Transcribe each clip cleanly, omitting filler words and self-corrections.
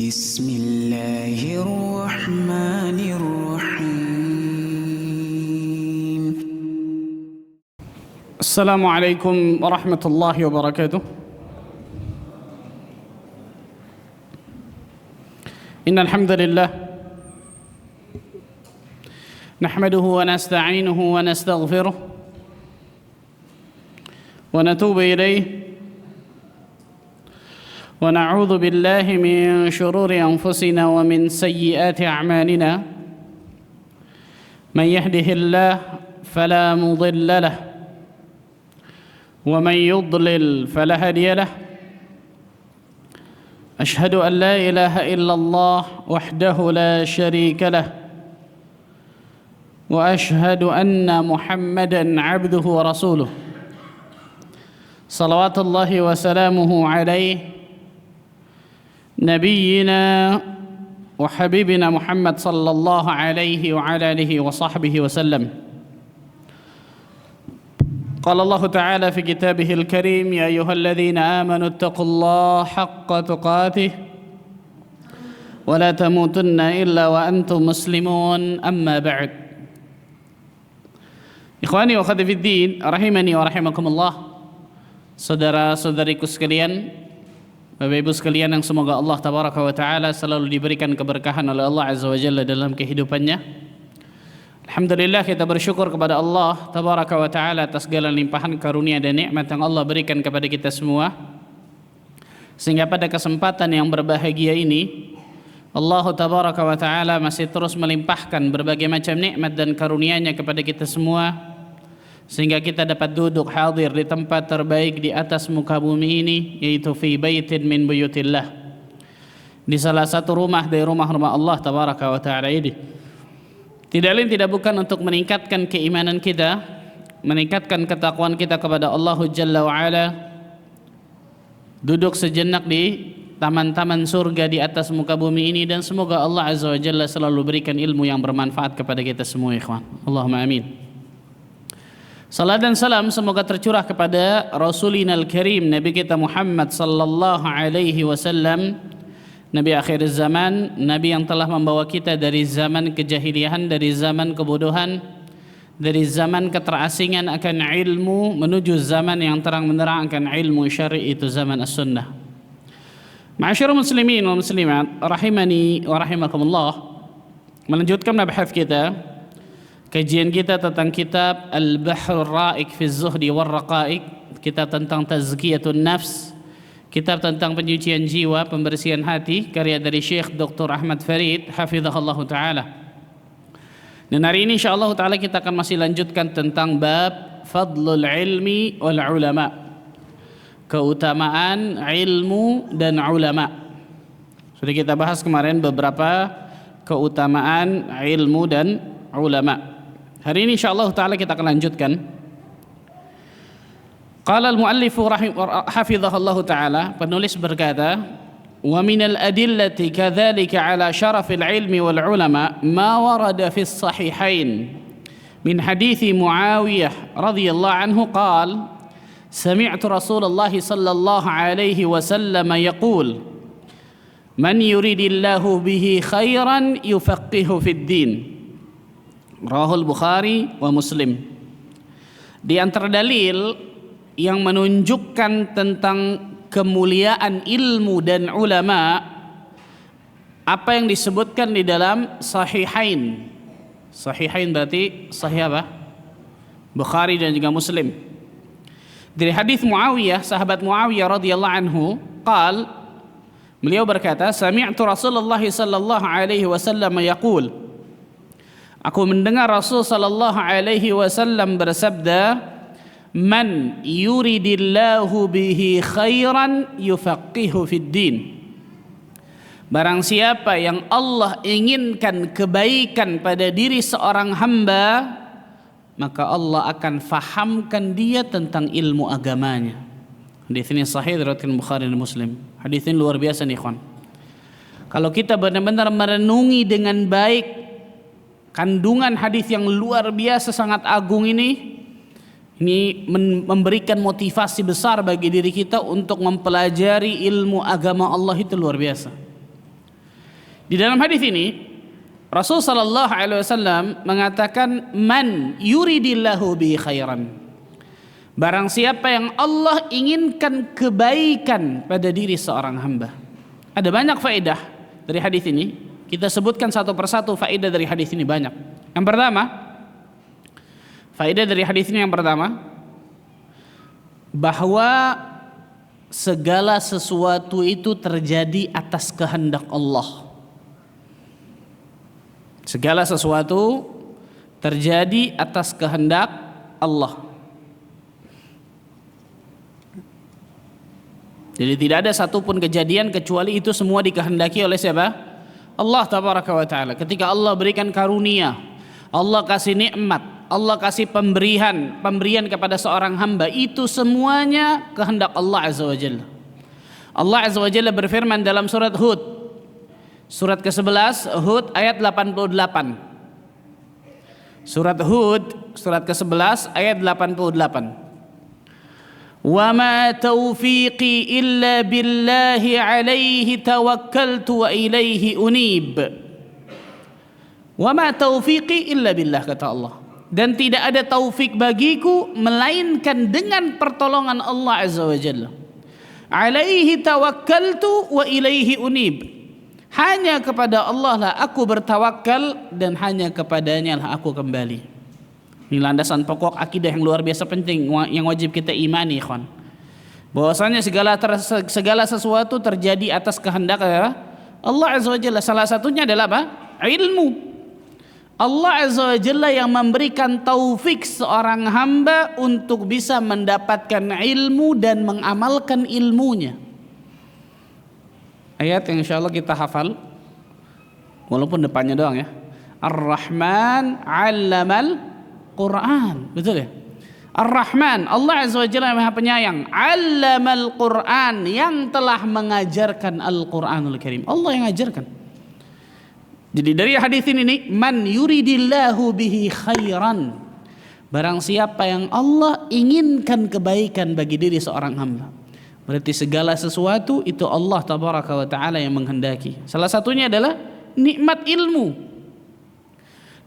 بسم الله الرحمن الرحيم. السلام عليكم ورحمة الله وبركاته. إن الحمد لله نحمده ونستعينه ونستغفره ونتوب إليه ونعوذ بالله من شرور أنفسنا ومن سيئات أعمالنا. من يهده الله فلا مضل له ومن يضلل فلا هادي له. أشهد أن لا إله إلا الله وحده لا شريك له وأشهد أن محمدا عبده ورسوله صلوات الله وسلامه عليه نبينا وحبيبنا محمد صلى الله عليه وعلى آله وصحبه وسلم. قال الله تعالى في كتابه الكريم: يا أيها الذين آمنوا اتقوا الله حق تقاته ولا تموتن إلا وأنتم مسلمون. أما بعد. Ikhwani wa akhwati fiddin, rahimani wa rahimakumullah. Saudara-saudariku sekalian, Bapak Ibu sekalian yang semoga Allah tabaraka wa taala selalu diberikan keberkahan oleh Allah azza wa jalla dalam kehidupannya. Alhamdulillah, kita bersyukur kepada Allah tabaraka wa taala atas segala limpahan karunia dan nikmat yang Allah berikan kepada kita semua, sehingga pada kesempatan yang berbahagia ini Allah tabaraka wa taala masih terus melimpahkan berbagai macam nikmat dan karunia-Nya kepada kita semua, sehingga kita dapat duduk hadir di tempat terbaik di atas muka bumi ini, yaitu fi baitin min buyutillah, di salah satu rumah dari rumah-rumah Allah tabaraka wa taala ini. Tidak lain tidak bukan untuk meningkatkan keimanan kita, meningkatkan ketakwaan kita kepada Allah Jalla wa Ala, duduk sejenak di taman-taman surga di atas muka bumi ini, dan semoga Allah azza wa jalla selalu berikan ilmu yang bermanfaat kepada kita semua, ikhwan. Allahumma amin. Salat dan salam semoga tercurah kepada Rasulinal Karim, Nabi kita Muhammad sallallahu alaihi wasallam, Nabi akhir zaman, Nabi yang telah membawa kita dari zaman kejahiliahan, dari zaman kebodohan, dari zaman keterasingan akan ilmu menuju zaman yang terang benderang akan ilmu syar'i, itu zaman as-sunnah. Ma'asyiral muslimin wa muslimat, rahimani wa rahimakumullah. Melanjutkan mabahats kita, kajian kita tentang kitab Al-Bahrul Ra'iq fi Az-Zuhdi wal Raqa'iq, kitab tentang tazkiyatun nafs, kitab tentang penyucian jiwa, pembersihan hati, karya dari Syekh Dr. Ahmad Farid hafizahullah taala. Dan hari ini insyaallah taala kita akan masih lanjutkan tentang bab fadlul ilmi wal ulama, keutamaan ilmu dan ulama. Sudah kita bahas kemarin beberapa keutamaan ilmu dan ulama. Hari ini insyaallah taala kita akan lanjutkan. Qala al-muallif hafizahullah taala, penulis berkata, wa minal adillati kadzalika ala syarafil ilmi wal ulama ma warada fi sahihain min hadithi Muawiyah radhiyallahu anhu qala sami'tu Rasulullah sallallahu alaihi wasallam yaqul man yuridillahu bihi khairan yufaqihu fid din. Rahul Bukhari wa Muslim. Di antara dalil yang menunjukkan tentang kemuliaan ilmu dan ulama, apa yang disebutkan di dalam Sahihain. Sahihain berarti sahih apa? Bukhari dan juga Muslim. Dari hadis Muawiyah, sahabat Muawiyah radhiyallahu anhu, beliau berkata, sami'tu Rasulullah sallallahu alaihi wasallam yaqul, aku mendengar Rasul sallallahu alaihi wasallam bersabda, man yuridillahu bihi khairan yufaqihu fid din. Barang siapa yang Allah inginkan kebaikan pada diri seorang hamba, maka Allah akan fahamkan dia tentang ilmu agamanya. Hadis ini sahih diriwayatkan Bukhari dan Muslim. Hadis ini luar biasa nih, ikhwan. Kalau kita benar-benar merenungi dengan baik kandungan hadis yang luar biasa sangat agung ini memberikan motivasi besar bagi diri kita untuk mempelajari ilmu agama Allah, itu luar biasa. Di dalam hadis ini Rasul sallallahu alaihi wasallam mengatakan man yuridillahu bi khairan. Barang siapa yang Allah inginkan kebaikan pada diri seorang hamba. Ada banyak faedah dari hadis ini. Kita sebutkan satu persatu faedah dari hadis ini banyak. Yang pertama, faedah dari hadis ini yang pertama, bahwa segala sesuatu itu terjadi atas kehendak Allah. Segala sesuatu terjadi atas kehendak Allah. Jadi tidak ada satupun kejadian kecuali itu semua dikehendaki oleh siapa? Allah tabaraka wa ta'ala. Ketika Allah berikan karunia, Allah kasih nikmat, Allah kasih pemberian kepada seorang hamba, itu semuanya kehendak Allah azza wa jalla. Allah azza wa jalla berfirman dalam surat Hud, surat ke-11 Hud ayat 88. Surat Hud surat ke-11 ayat 88. Wa ma taufiqi illa billahi alaihi tawakkaltu wa ilaihi unib. Wa ma taufiqi illa billah, kata Allah. Dan tidak ada taufik bagiku melainkan dengan pertolongan Allah azza wa jalla. Alaihi tawakkaltu wa ilaihi unib. Hanya kepada Allah lah aku bertawakal dan hanya kepadanya lah aku kembali. Ini landasan pokok akidah yang luar biasa penting yang wajib kita imani, ikhwan. Bahwasanya segala sesuatu terjadi atas kehendak Allah azza wa jalla. Salah satunya adalah apa? Ilmu. Allah azza wa jalla yang memberikan taufik seorang hamba untuk bisa mendapatkan ilmu dan mengamalkan ilmunya. Ayat yang insyaallah kita hafal walaupun depannya doang ya. Ar-Rahman 'allamal Quran. Betul ya? Ar-Rahman, Allah azza wa jalla yang Maha Penyayang, 'allamal Quran, yang telah mengajarkan Al-Qur'anul Karim. Allah yang ajarkan. Jadi dari hadis ini, man yuridillahu bihi khairan, barang siapa yang Allah inginkan kebaikan bagi diri seorang hamba. Berarti segala sesuatu itu Allah tabaraka wa ta'ala yang menghendaki. Salah satunya adalah nikmat ilmu.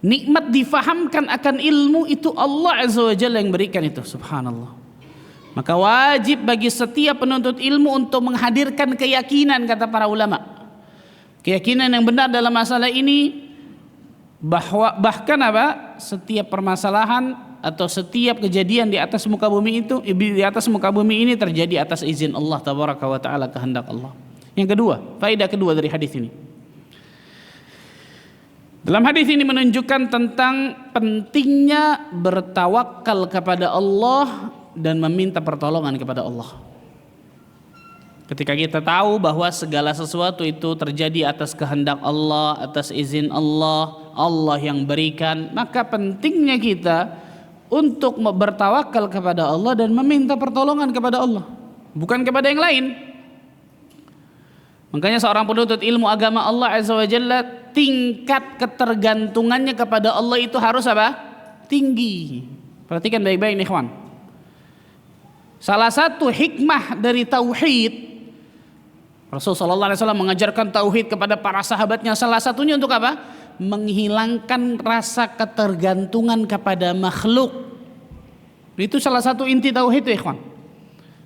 Nikmat difahamkan akan ilmu itu Allah azza wa jalla yang berikan itu, subhanallah. Maka wajib bagi setiap penuntut ilmu untuk menghadirkan keyakinan, kata para ulama. Keyakinan yang benar dalam masalah ini, bahwa bahkan setiap permasalahan atau setiap kejadian di atas muka bumi itu, di atas muka bumi ini terjadi atas izin Allah tabaraka wa taala, kehendak Allah. Yang kedua, faedah kedua dari hadis ini. Dalam hadis ini menunjukkan tentang pentingnya bertawakal kepada Allah dan meminta pertolongan kepada Allah. Ketika kita tahu bahwa segala sesuatu itu terjadi atas kehendak Allah, atas izin Allah, Allah yang berikan, maka pentingnya kita untuk bertawakal kepada Allah dan meminta pertolongan kepada Allah, bukan kepada yang lain. Makanya seorang penuntut ilmu agama Allah azza wa jalla, tingkat ketergantungannya kepada Allah itu harus tinggi. Perhatikan baik-baik nih kawan. Salah satu hikmah dari tauhid, Rasulullah SAW mengajarkan tauhid kepada para sahabatnya. Salah satunya untuk apa? Menghilangkan rasa ketergantungan kepada makhluk. Itu salah satu inti tauhid ya ikhwan.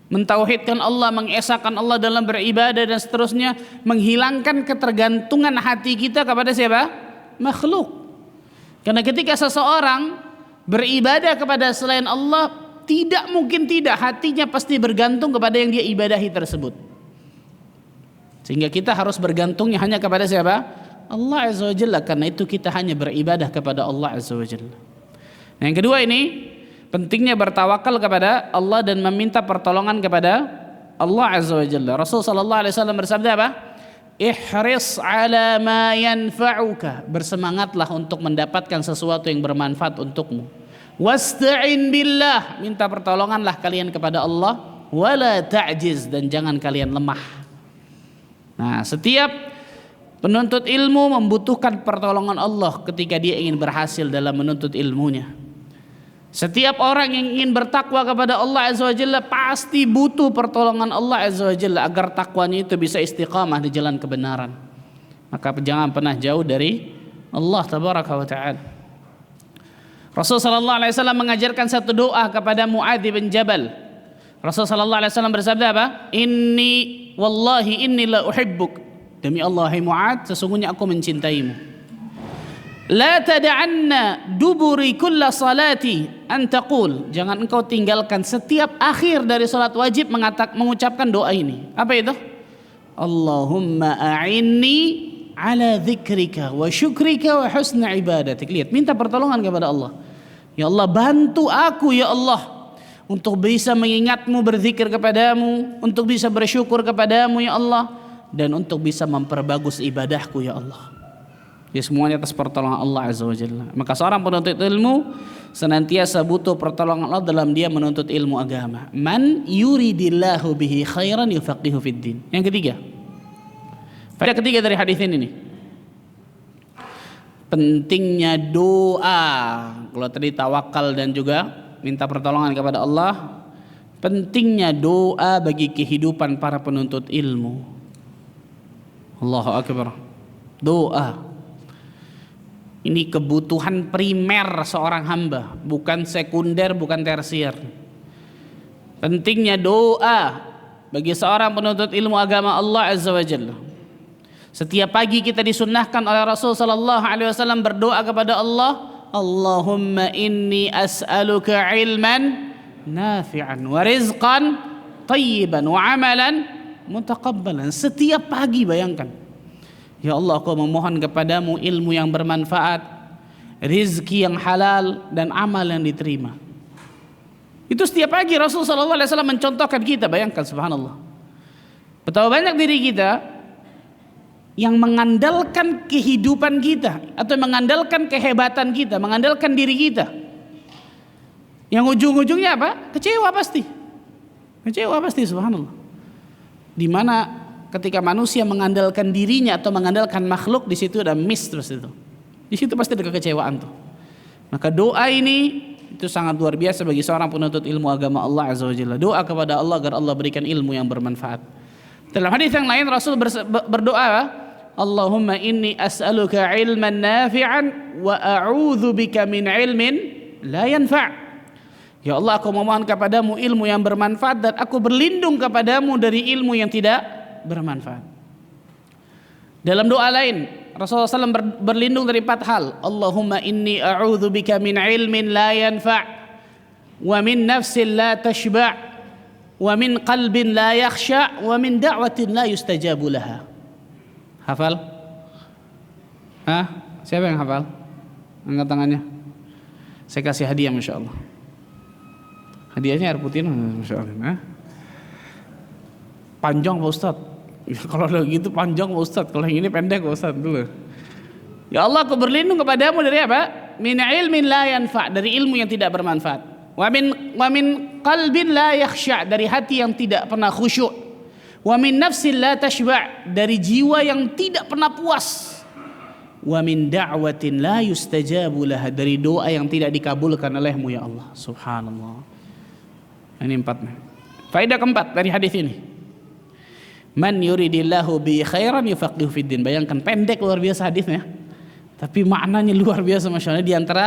Mentauhidkan Allah, mengesahkan Allah dalam beribadah dan seterusnya, menghilangkan ketergantungan hati kita kepada siapa? Makhluk. Karena ketika seseorang beribadah kepada selain Allah, tidak mungkin tidak hatinya pasti bergantung kepada yang dia ibadahi tersebut. Sehingga kita harus bergantungnya hanya kepada siapa? Allah azza wa jalla. Karena itu kita hanya beribadah kepada Allah azza wa jalla. Nah, yang kedua ini, pentingnya bertawakal kepada Allah dan meminta pertolongan kepada Allah azza wa jalla. Rasul sallallahu alaihi wasallam bersabda apa? Ihris ala ma yanfa'uka. Bersemangatlah untuk mendapatkan sesuatu yang bermanfaat untukmu. Wasta'in billah. Minta pertolonganlah kalian kepada Allah. Wala ta'jiz. Dan jangan kalian lemah. Nah, setiap penuntut ilmu membutuhkan pertolongan Allah ketika dia ingin berhasil dalam menuntut ilmunya. Setiap orang yang ingin bertakwa kepada Allah azza wa jalla pasti butuh pertolongan Allah azza wa jalla agar takwanya itu bisa istiqamah di jalan kebenaran. maka jangan pernah jauh dari Allah tabaraka wa taala. Rasul sallallahu alaihi wasallam mengajarkan satu doa kepada Muadz bin Jabal. Rasul sallallahu alaihi wasallam bersabda apa? Wallahi inni la uhibbuk. Demi Allah hai Muadz, sesungguhnya aku mencintaimu. La tada'anna duburi kulla salati an taqul. Jangan engkau tinggalkan setiap akhir dari salat wajib mengucapkan doa ini. Apa itu? Allahumma a'inni ala dzikrika wa syukrika wa husna ibadatik. Lihat, minta pertolongan kepada Allah. Ya Allah, bantu aku ya Allah untuk bisa mengingatmu, berzikir kepadamu, untuk bisa bersyukur kepadamu ya Allah, dan untuk bisa memperbagus ibadahku ya Allah. Ya, semuanya atas pertolongan Allah azza wa jalla. Maka seorang penuntut ilmu senantiasa butuh pertolongan Allah dalam dia menuntut ilmu agama. Man yuridillahu bihi khairan yufaqihu fid din. Yang ketiga, faedah ketiga dari hadis ini nih, pentingnya doa. Kalau tadi tawakal dan juga minta pertolongan kepada Allah, pentingnya doa bagi kehidupan para penuntut ilmu. Allahu akbar. Doa ini kebutuhan primer seorang hamba, bukan sekunder, bukan tersier. Pentingnya doa bagi seorang penuntut ilmu agama Allah azza wa jalla. Setiap pagi kita disunnahkan oleh Rasul sallallahu alaihi wasallam berdoa kepada Allah, Allahumma inni as'aluka ilman nafi'an wa rizqan tayyiban wa amalan mutaqabbalan. Setiap pagi bayangkan, ya Allah, aku memohon kepadamu ilmu yang bermanfaat, rizki yang halal, dan amal yang diterima. Itu setiap pagi Rasul sallallahu alaihi wasallam mencontohkan kita. Bayangkan, subhanallah, betapa banyak diri kita yang mengandalkan kehidupan kita atau mengandalkan kehebatan kita, mengandalkan diri kita, yang ujung-ujungnya apa? Kecewa pasti, subhanallah. Di mana ketika manusia mengandalkan dirinya atau mengandalkan makhluk, di situ ada miss terus itu. Di situ pasti ada kekecewaan tuh. Maka doa ini itu sangat luar biasa bagi seorang penuntut ilmu agama Allah azza wa jalla. Doa kepada Allah agar Allah berikan ilmu yang bermanfaat. Dalam hadis yang lain Rasul berdoa, Allahumma inni as'aluka ilman nafi'an wa a'udzu bika min ilmin la yanfa'. Ya Allah, aku memohon kepadamu ilmu yang bermanfaat dan aku berlindung kepadamu dari ilmu yang tidak bermanfaat. Dalam doa lain Rasulullah SAW berlindung dari 4 hal. Allahumma inni a'udzu bika min ilmin la yanfa' wa min nafsin la tashba' wa min qalbin la yakhsha' wa min da'watin la yustajabu laha. Hafal? Siapa yang hafal? Angkat tangannya. Saya kasih hadiah, masya Allah. Hadiahnya air putih, masya Allah. Panjang Pak Ustadz. Ya, kalau gitu panjang Pak Ustadz. Kalau yang ini pendek Pak Ustadz dulu. Ya Allah, aku berlindung kepadamu dari apa? Min ilmin la yanfa', dari ilmu yang tidak bermanfaat. Wa min qalbin la yakhsha', dari hati yang tidak pernah khusyuk. Wa min nafsin la tashba', dari jiwa yang tidak pernah puas. Wa min da'watin la yustajabu laha, dari doa yang tidak dikabulkan olehmu ya Allah. Subhanallah. Ini 4. Faedah keempat dari hadis ini, man yuridillahu bi khairan yufaqihu fid din. Bayangkan, pendek luar biasa hadisnya, tapi maknanya luar biasa, masya Allah. Di antara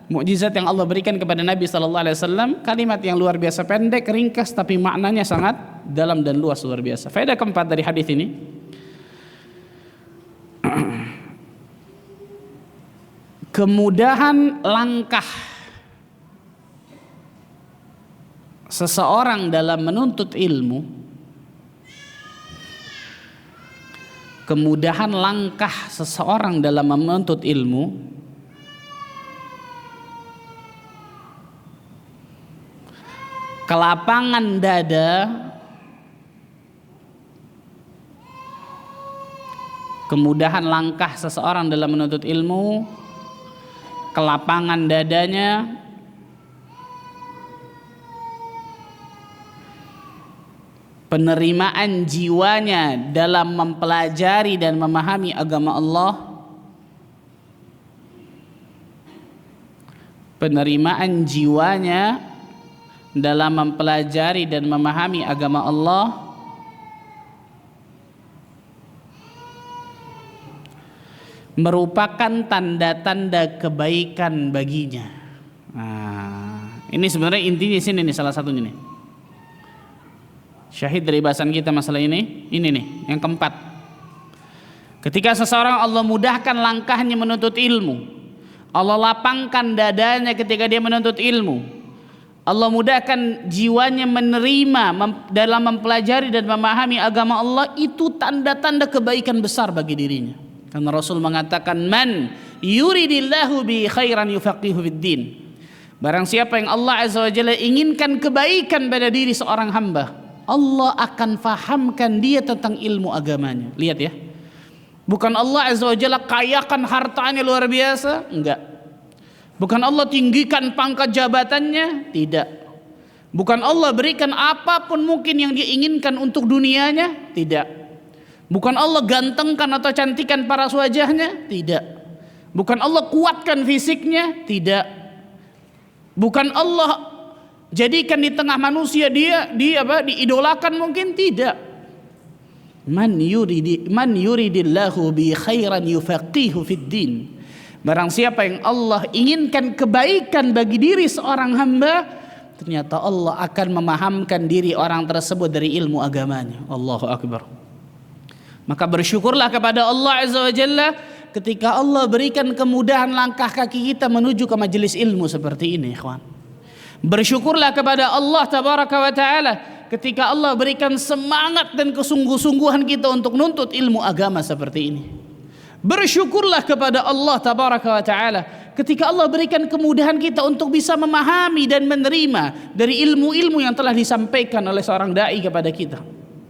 mukjizat yang Allah berikan kepada Nabi sallallahu alaihi wasallam, kalimat yang luar biasa, pendek, ringkas, tapi maknanya sangat dalam dan luas, luar biasa. Faedah keempat dari hadis ini, kemudahan langkah seseorang dalam menuntut ilmu, kemudahan langkah seseorang dalam menuntut ilmu kelapangan dada, kemudahan langkah seseorang dalam menuntut ilmu, kelapangan dadanya, penerimaan jiwanya dalam mempelajari dan memahami agama Allah, penerimaan jiwanya dalam mempelajari dan memahami agama Allah, merupakan tanda-tanda kebaikan baginya. Nah, ini sebenarnya intinya di sini nih, salah satunya nih. Syahid dari bahasan kita masalah ini nih, yang keempat. Ketika seseorang Allah mudahkan langkahnya menuntut ilmu, Allah lapangkan dadanya ketika dia menuntut ilmu, Allah mudahkan jiwanya menerima dalam mempelajari dan memahami agama Allah, itu tanda-tanda kebaikan besar bagi dirinya. Karena Rasul mengatakan, man yuridillahu bi khairan yufaqihu fiddin. Barang siapa yang Allah Azza wa Jalla inginkan kebaikan pada diri seorang hamba, Allah akan fahamkan dia tentang ilmu agamanya. Lihat ya, bukan Allah Azza wa Jalla kayakan hartanya luar biasa, enggak. Bukan Allah tinggikan pangkat jabatannya, tidak. Bukan Allah berikan apapun mungkin yang dia inginkan untuk dunianya, tidak. Bukan Allah gantengkan atau cantikan paras wajahnya, tidak. Bukan Allah kuatkan fisiknya, tidak. Bukan Allah jadikan di tengah manusia dia diidolakan, mungkin tidak. Man yuridillahu bi khairan yufaqihu fiddin. Barang siapa yang Allah inginkan kebaikan bagi diri seorang hamba, ternyata Allah akan memahamkan diri orang tersebut dari ilmu agamanya. Allahu Akbar. Maka bersyukurlah kepada Allah Azza wa Jalla ketika Allah berikan kemudahan langkah kaki kita menuju ke majelis ilmu seperti ini, ikhwan. Bersyukurlah kepada Allah Tabaraka wa Ta'ala ketika Allah berikan semangat dan kesungguh-sungguhan kita untuk nuntut ilmu agama seperti ini. Bersyukurlah kepada Allah Tabaraka wa Ta'ala ketika Allah berikan kemudahan kita untuk bisa memahami dan menerima dari ilmu-ilmu yang telah disampaikan oleh seorang da'i kepada kita.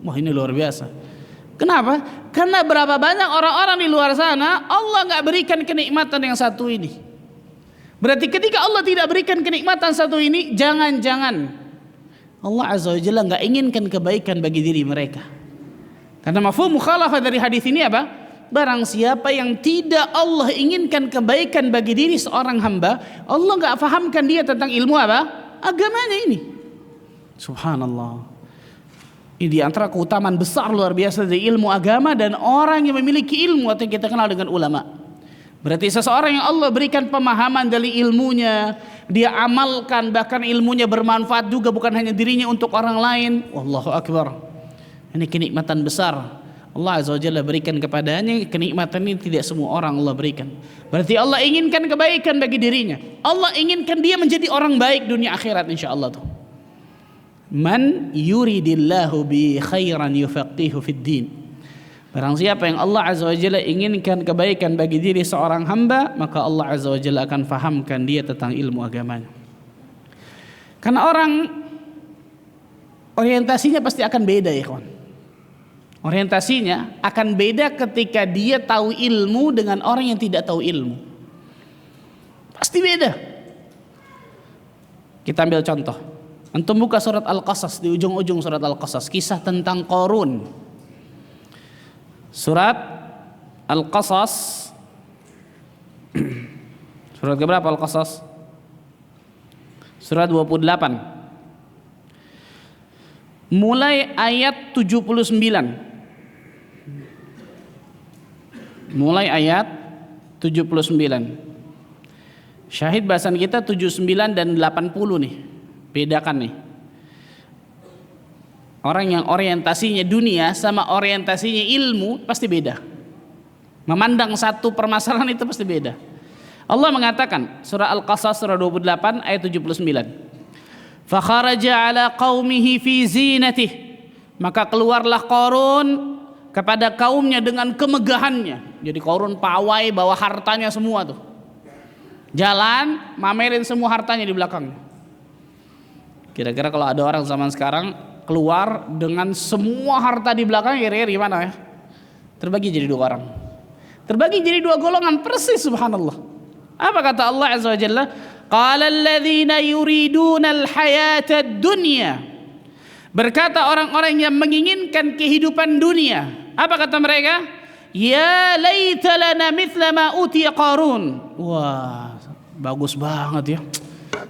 Wah, ini luar biasa. Kenapa? Karena berapa banyak orang-orang di luar sana Allah gak berikan kenikmatan yang satu ini. Berarti ketika Allah tidak berikan kenikmatan satu ini, jangan-jangan Allah Azza wa Jalla gak inginkan kebaikan bagi diri mereka. Karena mafhum mukhalafah dari hadis ini apa? Barang siapa yang tidak Allah inginkan kebaikan bagi diri seorang hamba, Allah gak fahamkan dia tentang ilmu apa? Agamanya ini. Subhanallah. Ini di antara keutamaan besar luar biasa dari ilmu agama dan orang yang memiliki ilmu atau yang kita kenal dengan ulama. Berarti seseorang yang Allah berikan pemahaman dari ilmunya, dia amalkan, bahkan ilmunya bermanfaat juga bukan hanya dirinya, untuk orang lain. Wallahu Akbar. Ini kenikmatan besar Allah Azza wa Jalla berikan kepadanya. Kenikmatan ini tidak semua orang Allah berikan. Berarti Allah inginkan kebaikan bagi dirinya. Allah inginkan dia menjadi orang baik dunia akhirat insyaallah tuh. Man yuridillahu bi khairan yufaqihu fiddin. Barang siapa yang Allah Azza wa Jalla inginkan kebaikan bagi diri seorang hamba, maka Allah Azza wa Jalla akan fahamkan dia tentang ilmu agamanya. Karena orang orientasinya pasti akan beda ya kawan. Orientasinya akan beda ketika dia tahu ilmu dengan orang yang tidak tahu ilmu. Pasti beda. Kita ambil contoh. Antum buka surat Al-Qasas, di ujung-ujung surat Al-Qasas, kisah tentang Qarun. Surat Al-Qasas surat keberapa Al-Qasas? Surat 28. Mulai ayat 79. Mulai ayat 79. Syahid bahasan kita 79 dan 80 nih. Bedakan nih. Orang yang orientasinya dunia sama orientasinya ilmu pasti beda. Memandang satu permasalahan itu pasti beda. Allah mengatakan surah Al-Qasas surah 28 ayat 79. Fa kharaja ala qaumihi fi zinatihi. Maka keluarlah Qarun kepada kaumnya dengan kemegahannya. Jadi Qarun pawai bawa hartanya semua tuh. Jalan mamerin semua hartanya di belakangnya. Kira-kira kalau ada orang zaman sekarang keluar dengan semua harta di belakang, kira-kira gimana ya? Terbagi jadi dua orang. Terbagi jadi dua golongan persis, subhanallah. Apa kata Allah Azza wa Jalla? Qala alladhina yuriduna al-hayata ad-dunya. Berkata orang-orang yang menginginkan kehidupan dunia. Apa kata mereka? Ya laita lana mithla ma utiya Qarun. Wah, bagus banget ya.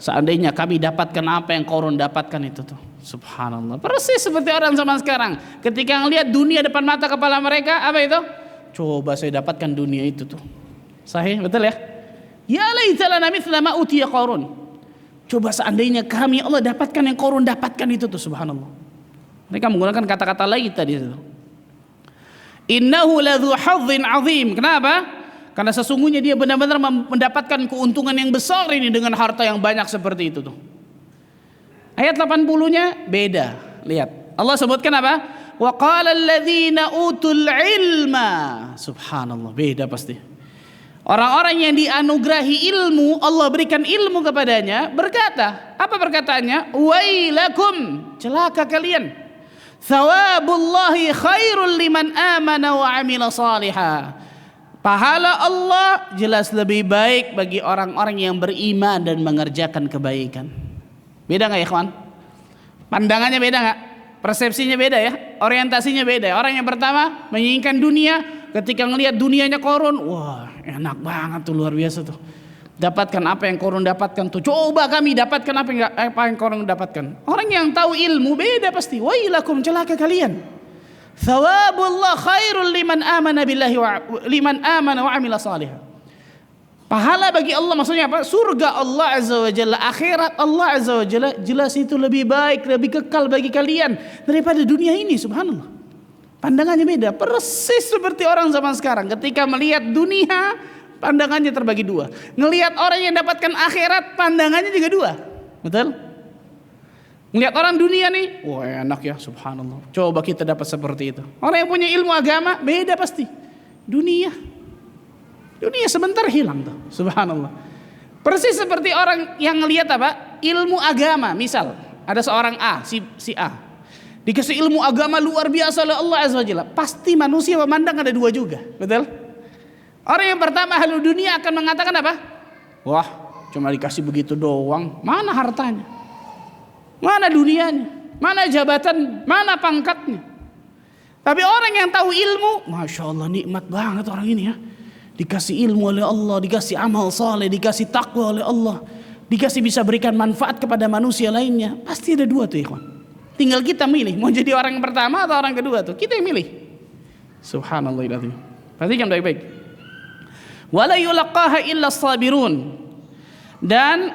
Seandainya kami dapatkan apa yang Qarun dapatkan itu tuh. Subhanallah. Persis seperti orang zaman sekarang. Ketika melihat dunia depan mata kepala mereka, apa itu? Coba saya dapatkan dunia itu tuh. Sahih, betul ya? Ya laita lana mithla ma utiya Qarun. Coba seandainya kami Allah dapatkan yang Qarun dapatkan itu tuh, subhanallah. Mereka menggunakan kata-kata lain tadi itu. Innahu ladzu hadzin azim. Kenapa? Karena sesungguhnya dia benar-benar mendapatkan keuntungan yang besar ini dengan harta yang banyak seperti itu tuh. Ayat 80-nya beda. Lihat. Allah sebutkan apa? Wa qala alladzina utul ilma. Subhanallah, beda pasti. Orang-orang yang dianugerahi ilmu, Allah berikan ilmu kepadanya, berkata, apa perkataannya? Wailakum, celaka kalian. Thawabullahi khairul liman amana wa amila salihah. Pahala Allah jelas lebih baik bagi orang-orang yang beriman dan mengerjakan kebaikan. Beda gak ya kawan? Pandangannya beda gak? Persepsinya beda ya? Orientasinya beda. Orang yang pertama menginginkan dunia, ketika ngelihat dunianya Qarun, wah enak banget tuh, luar biasa tuh. Dapatkan apa yang Qarun dapatkan tuh. Coba kami dapatkan apa yang Qarun dapatkan. Orang yang tahu ilmu beda pasti. Wailakum, celaka kalian. Thawabullah khairul liman amana billahi liman amana wa amila salihah. Pahala bagi Allah maksudnya apa? Surga Allah Azza wa Jalla, akhirat Allah Azza wa Jalla jelas itu lebih baik, lebih kekal bagi kalian daripada dunia ini, subhanallah. Pandangannya beda, persis seperti orang zaman sekarang ketika melihat dunia, pandangannya terbagi dua. Ngelihat orang yang dapatkan akhirat, pandangannya juga dua. Betul? Ngelihat orang dunia nih, wah enak ya, subhanallah. Coba kita dapat seperti itu. Orang yang punya ilmu agama beda pasti. Dunia sebentar hilang tuh, subhanallah. Persis seperti orang yang ngelihat apa? Ilmu agama. Misal ada seorang A, si A dikasih ilmu agama luar biasa oleh Allah Azza wa Jalla. Pasti manusia memandang ada dua juga, betul? Orang yang pertama ahli dunia akan mengatakan apa? Wah, cuma dikasih begitu doang. Mana hartanya? Mana dunianya? Mana jabatan? Mana pangkatnya? Tapi orang yang tahu ilmu, masya Allah, nikmat banget orang ini ya. Dikasih ilmu oleh Allah, dikasih amal saleh, dikasih takwa oleh Allah, dikasih bisa berikan manfaat kepada manusia lainnya. Pasti ada dua tuh ikhwan. Tinggal kita milih mau jadi orang yang pertama atau orang kedua tuh. Kita yang milih. Subhanallahiladzim. Perhatikan baik-baik. Wala yulaqaha illa sabirun. Dan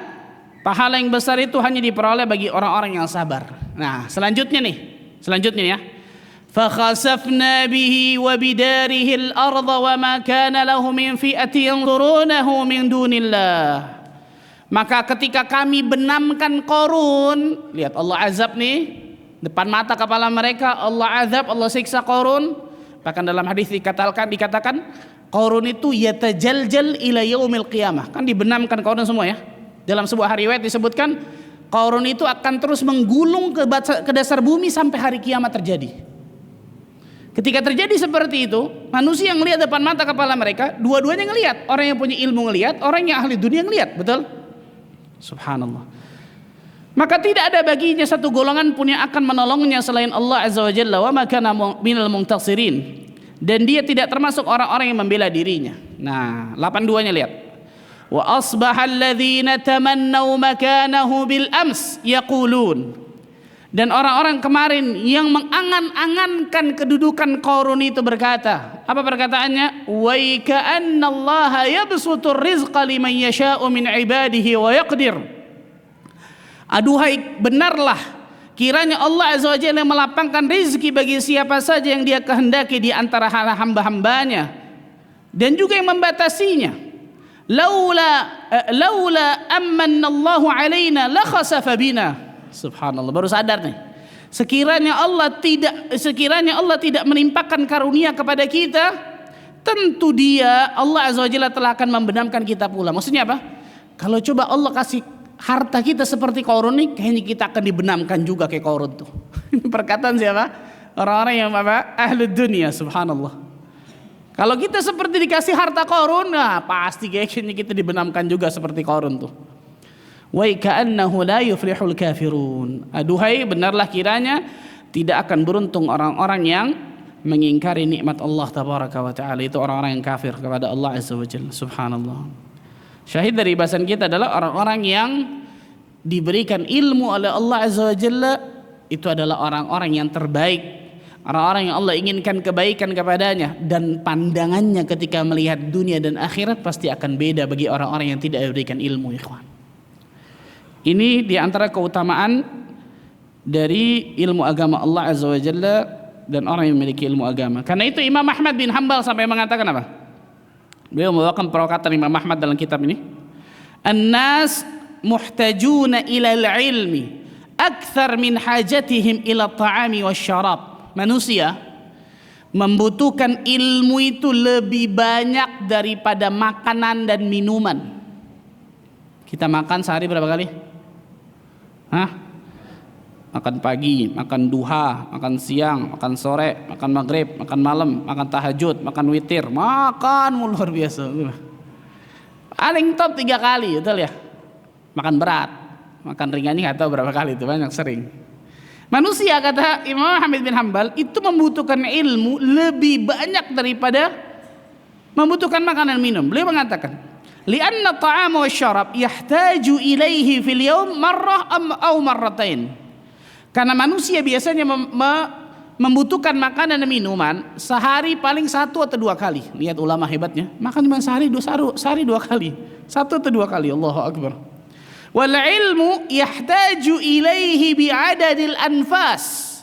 pahala yang besar itu hanya diperoleh bagi orang-orang yang sabar. Nah, selanjutnya ya. فَخَسَفْنَا بِهِ وَبِدَارِهِ الْأَرْضَ وَمَا كَانَ لَهُ مِنْ فِئَةٍ يَنْصُرُونَهُ مِنْ دُونِ اللَّهِ. Maka ketika kami benamkan Qarun, lihat Allah azab nih, depan mata kepala mereka Allah azab, Allah siksa Qarun. Bahkan dalam hadis dikatakan Qarun itu yatajaljal ila yaumil qiyamah. Kan dibenamkan Qarun semua ya. Dalam sebuah riwayat disebutkan Qarun itu akan terus menggulung ke dasar bumi sampai hari kiamat terjadi. Ketika terjadi seperti itu, manusia yang melihat depan mata kepala mereka, dua-duanya ngelihat. Orang yang punya ilmu ngelihat, orang yang ahli dunia ngelihat, betul? Subhanallah. Maka tidak ada baginya satu golongan pun yang akan menolongnya selain Allah Azza wa Jalla. Wa ma kana minal muntasirin. Dan dia tidak termasuk orang-orang yang membela dirinya. Nah, 82-nya lihat. Wa asbaha alladhina tamannaw makanahu bil ams yaqulun. Dan orang-orang kemarin yang mengangan-angankan kedudukan Qarun itu berkata, apa perkataannya? Wa ka'annallaha yabsutur rizqa liman yasha'u min ibadihi wa yaqdir. Aduhai, benarlah kiranya Allah Azza wa Jalla melapangkan rezeki bagi siapa saja yang dia kehendaki di antara hamba-hambanya dan juga yang membatasinya. Laula ammanallahu alaina la khasafa bina. Subhanallah, baru sadar nih. Sekiranya Allah tidak menimpakan karunia kepada kita, tentu dia Allah Azza wa Jalla telah akan membenamkan kita pula. Maksudnya apa? Kalau coba Allah kasih harta kita seperti Qarun nih, kayaknya kita akan dibenamkan juga kayak Qarun tuh. Perkataan siapa? Orang-orang yang apa? Ahli dunia, subhanallah. Kalau kita seperti dikasih harta Qarun, nah pasti kayaknya kita dibenamkan juga seperti Qarun tuh. Wa ka'annahu la yuflihul kafirun. Aduhai, benarlah kiranya tidak akan beruntung orang-orang yang mengingkari nikmat Allah tabaraka wa taala. Itu orang-orang yang kafir kepada Allah Azza wa Jalla. Subhanallah. Syahid dari bahasan kita adalah orang-orang yang diberikan ilmu oleh Allah Azza wa Jalla, itu adalah orang-orang yang terbaik, orang-orang yang Allah inginkan kebaikan kepadanya, dan pandangannya ketika melihat dunia dan akhirat pasti akan beda bagi orang-orang yang tidak diberikan ilmu, ikhwan. Ini diantara keutamaan dari ilmu agama Allah Azza wa Jalla dan orang yang memiliki ilmu agama. Karena itu Imam Ahmad bin Hanbal sampai mengatakan apa? Beliau membawakan perkataan Imam Ahmad dalam kitab ini. An-nas muhtajuna ila al-ilmi akthar min hajatihim ila at-ta'ami wasyarab. Manusia membutuhkan ilmu itu lebih banyak daripada makanan dan minuman. Kita makan sehari berapa kali? Makan pagi, makan duha, makan siang, makan sore, makan maghrib, makan malam, makan tahajud, makan witir, makan luar biasa. Paling top 3 kali, betul ya? Makan berat, makan ringannya nggak tahu berapa kali, itu banyak sering. Manusia, kata Imam Ahmad bin Hanbal, itu membutuhkan ilmu lebih banyak daripada membutuhkan makanan minum. Beliau mengatakan, li'anna ta'ama wasyarab yahtaju ilaihi fil yawm marrah aw marratain. Karena manusia biasanya membutuhkan makanan dan minuman sehari paling 1 atau 2 kali. Lihat ulama hebatnya, makan cuma sehari 2 kali, 1 atau 2 kali. Allahu Akbar. Wal ilmu yahtaju ilaihi bi'adadil anfas.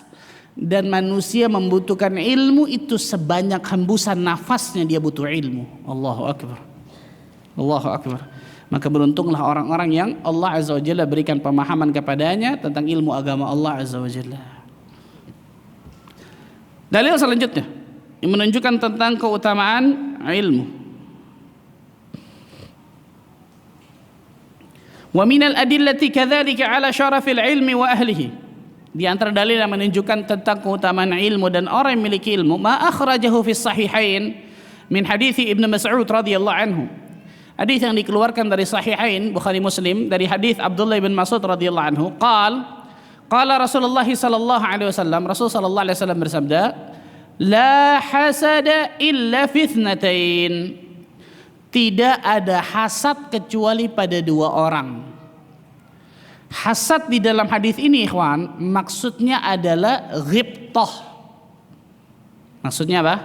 Dan manusia membutuhkan ilmu itu sebanyak hembusan nafasnya dia butuh ilmu. Allahu Akbar. Allahu Akbar. Maka beruntunglah orang-orang yang Allah Azza wa Jalla berikan pemahaman kepadanya tentang ilmu agama Allah Azza wa Jalla. Dalil selanjutnya yang menunjukkan tentang keutamaan ilmu. Wa minal adillati kadzalika ala syarafil ilmi wa ahlihi. Di antara dalil yang menunjukkan tentang keutamaan ilmu dan orang yang memiliki ilmu, ma akhrajahu fis sahihain min hadits Ibnu Mas'ud radhiyallahu anhu. Hadis yang dikeluarkan dari Sahihain Bukhari Muslim dari hadis Abdullah bin Mas'ud radhiyallahu anhu, qala Rasulullah sallallahu alaihi wasallam, Rasul sallallahu alaihi wasallam bersabda, la hasada illa fi itsnatain. Tidak ada hasad kecuali pada 2 orang. Hasad di dalam hadis ini, ikhwan, maksudnya adalah ghibtah. Maksudnya apa?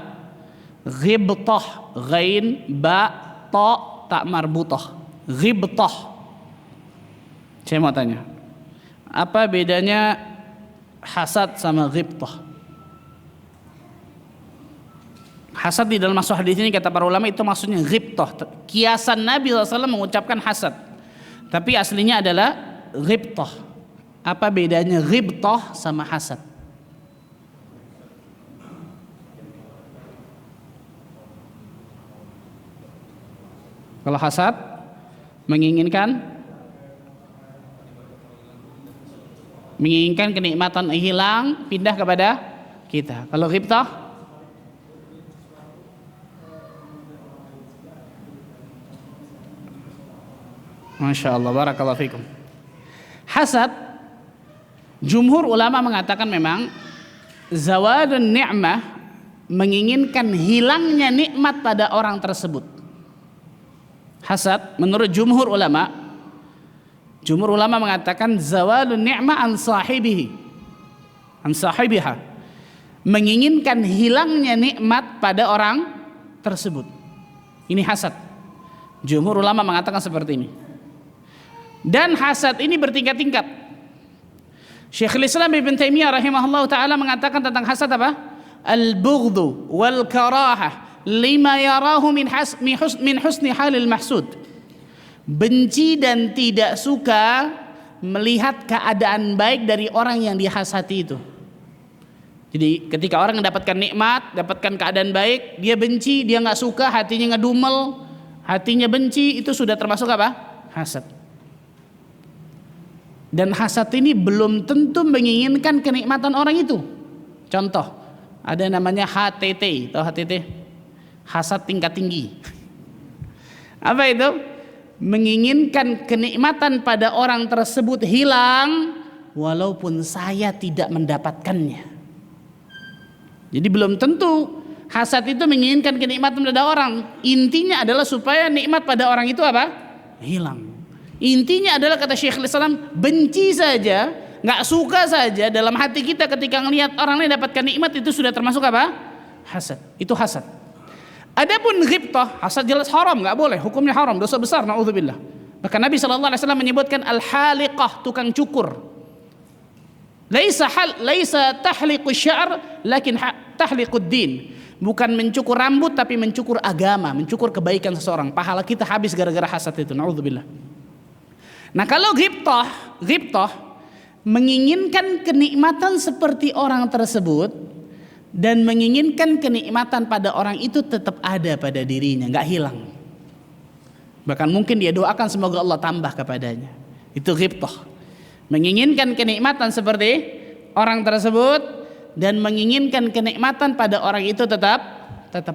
Ghibtah, ghain ba ta tak marbutah, ghibtah. Saya mau tanya, apa bedanya hasad sama ghibtah? Hasad di dalam masuk hadis ini kata para ulama itu maksudnya ghibtah. Kiasan Nabi SAW mengucapkan hasad, tapi aslinya adalah ghibtah. Apa bedanya ghibtah sama hasad? Kalau hasad menginginkan kenikmatan hilang, pindah kepada kita. Kalau ghibtah, Masya Allah, barakallahu fikum. Hasad, jumhur ulama mengatakan memang zawadun ni'mah, menginginkan hilangnya nikmat pada orang tersebut. Hasad menurut jumhur ulama mengatakan zawalun ni'mah an sahibiha, menginginkan hilangnya nikmat pada orang tersebut. Ini hasad. Jumhur ulama mengatakan seperti ini. Dan hasad ini bertingkat-tingkat. Syekhul Islam Ibn Taimiyah rahimahullah ta'ala mengatakan tentang hasad apa? Al-bughdhu wal karahah lima yarahu min husni halil mahsud. Benci dan tidak suka melihat keadaan baik dari orang yang dihasati itu. Jadi ketika orang mendapatkan nikmat, dapatkan keadaan baik, dia benci, dia nggak suka, hatinya ngedumel, hatinya benci, itu sudah termasuk apa? Hasad. Dan hasad ini belum tentu menginginkan kenikmatan orang itu. Contoh, ada namanya HTT, tahu HTT? Hasad tingkat tinggi. Apa itu? Menginginkan kenikmatan pada orang tersebut hilang walaupun saya tidak mendapatkannya. Jadi belum tentu hasad itu menginginkan kenikmatan pada orang. Intinya adalah supaya nikmat pada orang itu apa? Hilang. Intinya adalah kata Syekhul Islam, benci saja nggak suka saja dalam hati kita ketika ngelihat orang lain dapatkan nikmat, itu sudah termasuk apa? Hasad. Itu hasad. Adapun ghibtah, hasad jelas haram, nggak boleh, hukumnya haram, dosa besar, naudzubillah. Maka Nabi sallallahu alaihi wasallam menyebutkan al-haliqah, tukang cukur. Laisa tahliqu sya'r lakin tahliqud din. Bukan mencukur rambut tapi mencukur agama, mencukur kebaikan seseorang. Pahala kita habis gara-gara hasad itu, naudzubillah. Nah, kalau ghibtah menginginkan kenikmatan seperti orang tersebut dan menginginkan kenikmatan pada orang itu tetap ada pada dirinya, nggak hilang. Bahkan mungkin dia doakan semoga Allah tambah kepadanya. Itu ghibtah. Menginginkan kenikmatan seperti orang tersebut dan menginginkan kenikmatan pada orang itu tetap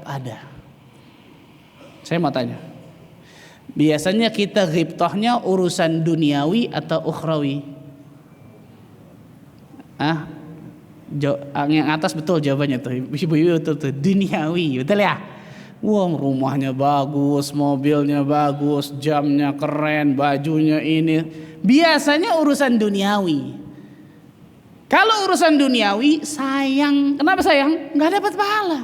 ada. Saya mau tanya, biasanya kita ghibtahnya urusan duniawi atau ukhrawi? Yang atas betul jawabannya tuh, ibu-ibu tuh duniawi, betul ya? Wah, rumahnya bagus, mobilnya bagus, jamnya keren, bajunya ini. Biasanya urusan duniawi. Kalau urusan duniawi sayang, kenapa sayang? Nggak dapat pahala.